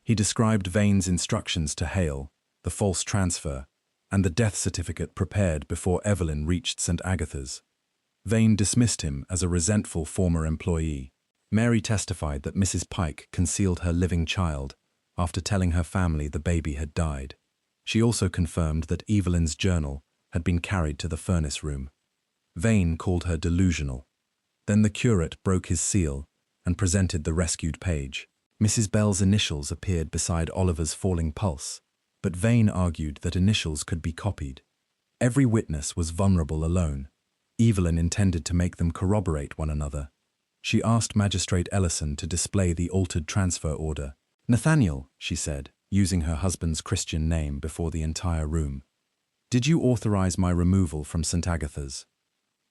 He described Vane's instructions to Hale, the false transfer, and the death certificate prepared before Evelyn reached St. Agatha's. Vane dismissed him as a resentful former employee. Mary testified that Mrs. Pike concealed her living child after telling her family the baby had died. She also confirmed that Evelyn's journal had been carried to the furnace room. Vane called her delusional. Then the curate broke his seal and presented the rescued page. Mrs. Bell's initials appeared beside Oliver's falling pulse, but Vane argued that initials could be copied. Every witness was vulnerable alone. Evelyn intended to make them corroborate one another. She asked Magistrate Ellison to display the altered transfer order. "Nathaniel," she said, using her husband's Christian name before the entire room, "did you authorize my removal from St. Agatha's?"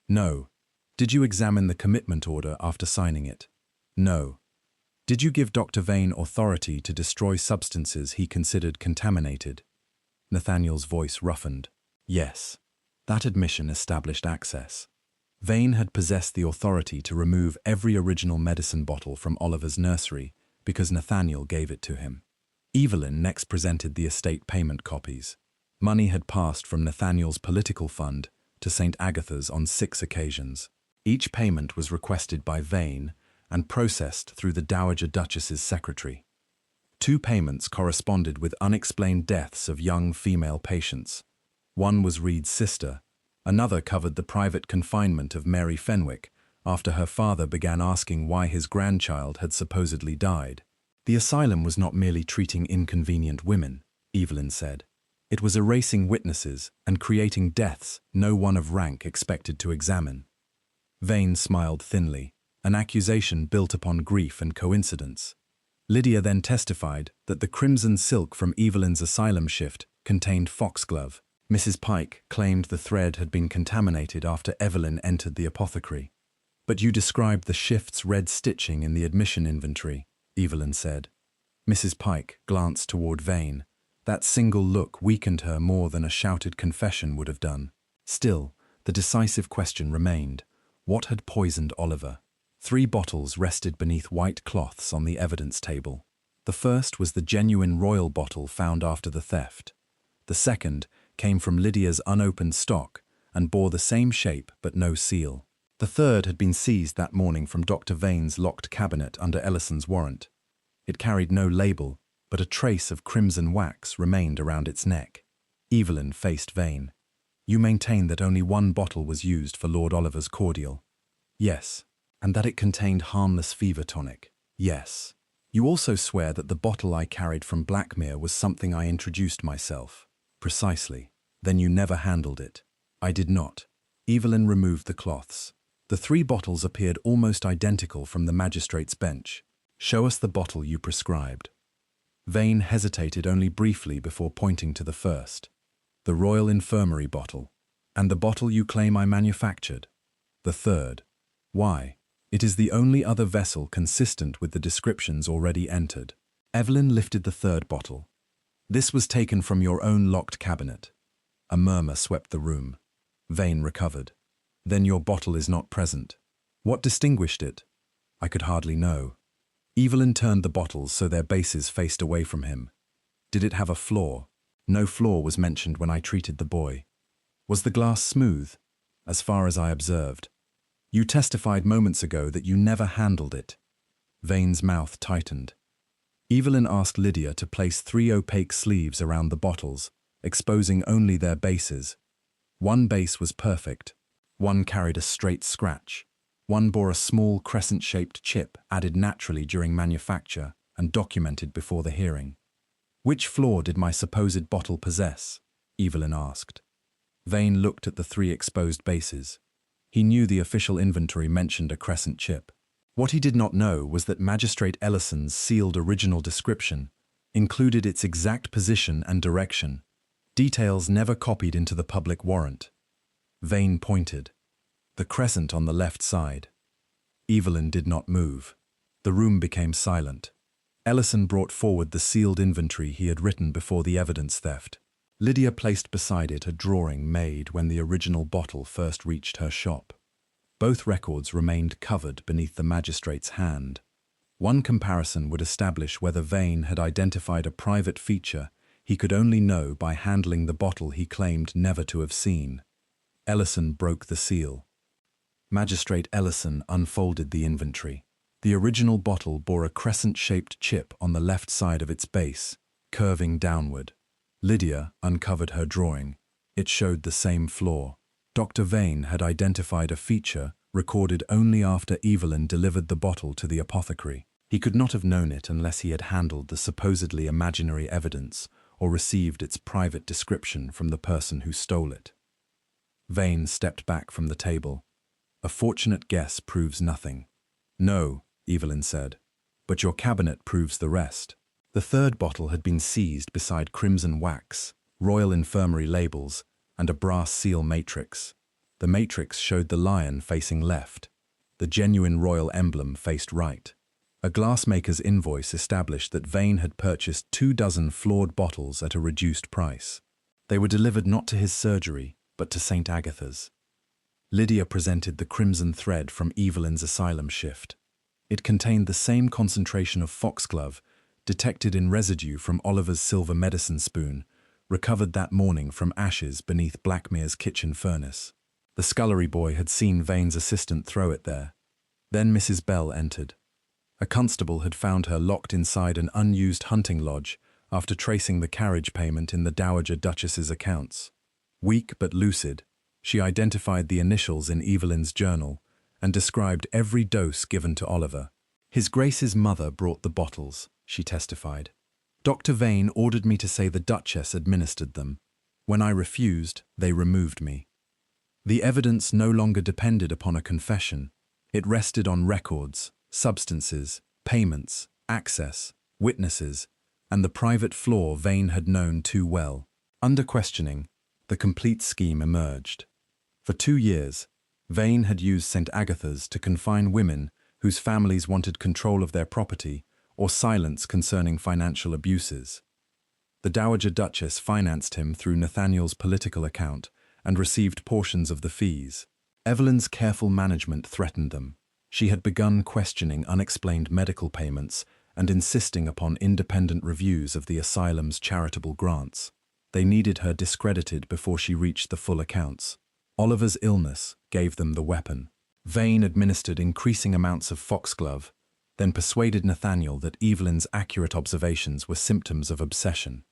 "No." "Did you examine the commitment order after signing it?" "No." "Did you give Dr. Vane authority to destroy substances he considered contaminated?" Nathaniel's voice roughened. "Yes." That admission established access. Vane had possessed the authority to remove every original medicine bottle from Oliver's nursery because Nathaniel gave it to him. Evelyn next presented the estate payment copies. Money had passed from Nathaniel's political fund to St. Agatha's on 6 occasions. Each payment was requested by Vane and processed through the Dowager Duchess's secretary. 2 payments corresponded with unexplained deaths of young female patients. One was Reed's sister. Another covered the private confinement of Mary Fenwick after her father began asking why his grandchild had supposedly died. The asylum was not merely treating inconvenient women, Evelyn said. It was erasing witnesses and creating deaths no one of rank expected to examine. Vane smiled thinly, an accusation built upon grief and coincidence. Lydia then testified that the crimson silk from Evelyn's asylum shift contained foxglove. Mrs. Pike claimed the thread had been contaminated after Evelyn entered the apothecary. "But you described the shift's red stitching in the admission inventory," Evelyn said. Mrs. Pike glanced toward Vane. That single look weakened her more than a shouted confession would have done. Still, the decisive question remained. What had poisoned Oliver? 3 bottles rested beneath white cloths on the evidence table. The first was the genuine royal bottle found after the theft. The second came from Lydia's unopened stock and bore the same shape but no seal. The third had been seized that morning from Dr. Vane's locked cabinet under Ellison's warrant. It carried no label, but a trace of crimson wax remained around its neck. Evelyn faced Vane. "You maintain that only 1 bottle was used for Lord Oliver's cordial?" "Yes." "And that it contained harmless fever tonic?" "Yes." "You also swear that the bottle I carried from Blackmere was something I introduced myself?" "Precisely." "Then you never handled it?" "I did not." Evelyn removed the cloths. The 3 bottles appeared almost identical from the magistrate's bench. "Show us the bottle you prescribed." Vane hesitated only briefly before pointing to the first. "The Royal Infirmary bottle." "And the bottle you claim I manufactured?" "The third." "Why?" "It is the only other vessel consistent with the descriptions already entered." Evelyn lifted the 3rd bottle. "This was taken from your own locked cabinet." A murmur swept the room. Vane recovered. "Then your bottle is not present." "What distinguished it?" "I could hardly know." Evelyn turned the bottles so their bases faced away from him. "Did it have a flaw?" "No flaw was mentioned when I treated the boy." "Was the glass smooth?" "As far as I observed." "You testified moments ago that you never handled it." Vane's mouth tightened. Evelyn asked Lydia to place 3 opaque sleeves around the bottles, exposing only their bases. 1 base was perfect. 1 carried a straight scratch. 1 bore a small crescent-shaped chip added naturally during manufacture and documented before the hearing. "Which flaw did my supposed bottle possess?" Evelyn asked. Vane looked at the 3 exposed bases. He knew the official inventory mentioned a crescent chip. What he did not know was that Magistrate Ellison's sealed original description included its exact position and direction, details never copied into the public warrant. Vane pointed. "The crescent on the left side." Evelyn did not move. The room became silent. Ellison brought forward the sealed inventory he had written before the evidence theft. Lydia placed beside it a drawing made when the original bottle first reached her shop. Both records remained covered beneath the magistrate's hand. One comparison would establish whether Vane had identified a private feature he could only know by handling the bottle he claimed never to have seen. Ellison broke the seal. Magistrate Ellison unfolded the inventory. The original bottle bore a crescent-shaped chip on the left side of its base, curving downward. Lydia uncovered her drawing. It showed the same flaw. Dr. Vane had identified a feature recorded only after Evelyn delivered the bottle to the apothecary. He could not have known it unless he had handled the supposedly imaginary evidence or received its private description from the person who stole it. Vane stepped back from the table. A fortunate guess proves nothing. No, Evelyn said, but your cabinet proves the rest. The third bottle had been seized beside crimson wax, Royal Infirmary labels, and a brass seal matrix. The matrix showed the lion facing left. The genuine royal emblem faced right. A glassmaker's invoice established that Vane had purchased 24 flawed bottles at a reduced price. They were delivered not to his surgery, but to St. Agatha's. Lydia presented the crimson thread from Evelyn's asylum shift. It contained the same concentration of foxglove detected in residue from Oliver's silver medicine spoon, recovered that morning from ashes beneath Blackmere's kitchen furnace. The scullery boy had seen Vane's assistant throw it there. Then Mrs. Bell entered. A constable had found her locked inside an unused hunting lodge after tracing the carriage payment in the Dowager Duchess's accounts. Weak but lucid, she identified the initials in Evelyn's journal and described every dose given to Oliver. His Grace's mother brought the bottles, she testified. Dr. Vane ordered me to say the Duchess administered them. When I refused, they removed me. The evidence no longer depended upon a confession. It rested on records, substances, payments, access, witnesses, and the private flaw Vane had known too well. Under questioning, the complete scheme emerged. For 2 years, Vane had used St. Agatha's to confine women whose families wanted control of their property or silence concerning financial abuses. The Dowager Duchess financed him through Nathaniel's political account and received portions of the fees. Evelyn's careful management threatened them. She had begun questioning unexplained medical payments and insisting upon independent reviews of the asylum's charitable grants. They needed her discredited before she reached the full accounts. Oliver's illness gave them the weapon. Vane administered increasing amounts of foxglove, then persuaded Nathaniel that Evelyn's accurate observations were symptoms of obsession.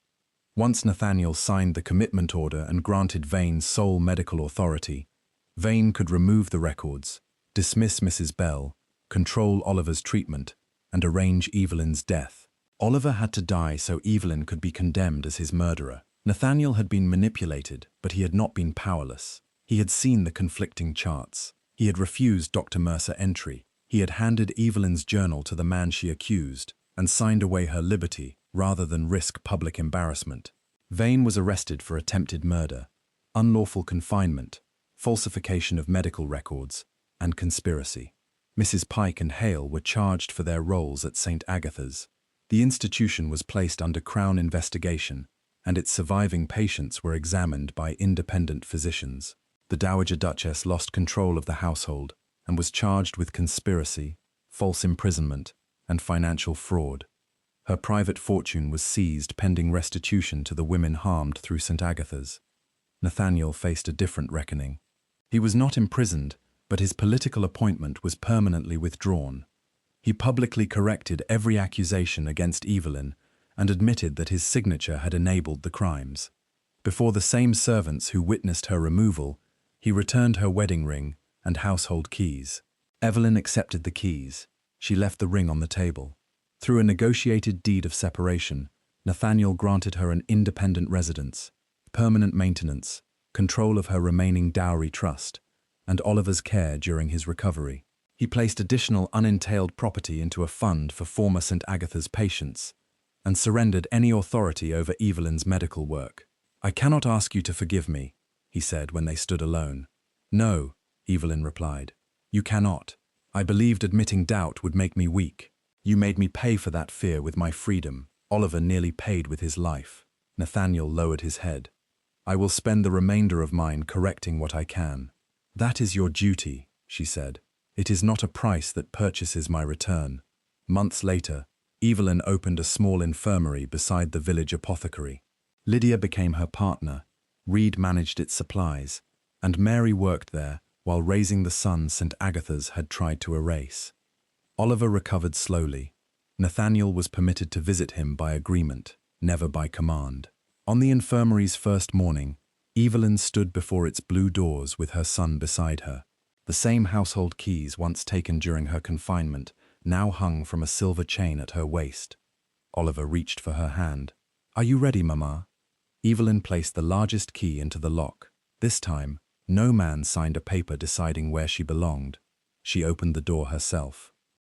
Once Nathaniel signed the commitment order and granted Vane sole medical authority, Vane could remove the records, dismiss Mrs. Bell, control Oliver's treatment, and arrange Evelyn's death. Oliver had to die so Evelyn could be condemned as his murderer. Nathaniel had been manipulated, but he had not been powerless. He had seen the conflicting charts. He had refused Dr. Mercer entry. He had handed Evelyn's journal to the man she accused and signed away her liberty rather than risk public embarrassment. Vane was arrested for attempted murder, unlawful confinement, falsification of medical records, and conspiracy. Mrs. Pike and Hale were charged for their roles at St. Agatha's. The institution was placed under Crown investigation, and its surviving patients were examined by independent physicians. The Dowager Duchess lost control of the household and was charged with conspiracy, false imprisonment, and financial fraud. Her private fortune was seized pending restitution to the women harmed through St. Agatha's. Nathaniel faced a different reckoning. He was not imprisoned, but his political appointment was permanently withdrawn. He publicly corrected every accusation against Evelyn and admitted that his signature had enabled the crimes. Before the same servants who witnessed her removal, he returned her wedding ring and household keys. Evelyn accepted the keys. She left the ring on the table. Through a negotiated deed of separation, Nathaniel granted her an independent residence, permanent maintenance, control of her remaining dowry trust, and Oliver's care during his recovery. He placed additional unentailed property into a fund for former St. Agatha's patients, and surrendered any authority over Evelyn's medical work. "I cannot ask you to forgive me," he said when they stood alone. "No," Evelyn replied. "You cannot. I believed admitting doubt would make me weak. You made me pay for that fear with my freedom. Oliver nearly paid with his life." Nathaniel lowered his head. "I will spend the remainder of mine correcting what I can." "That is your duty," she said. "It is not a price that purchases my return." Months later, Evelyn opened a small infirmary beside the village apothecary. Lydia became her partner, Reed managed its supplies, and Mary worked there while raising the son St. Agatha's had tried to erase. Oliver recovered slowly. Nathaniel was permitted to visit him by agreement, never by command. On the infirmary's first morning, Evelyn stood before its blue doors with her son beside her. The same household keys once taken during her confinement now hung from a silver chain at her waist. Oliver reached for her hand. "Are you ready, Mama?" Evelyn placed the largest key into the lock. This time, no man signed a paper deciding where she belonged. She opened the door herself.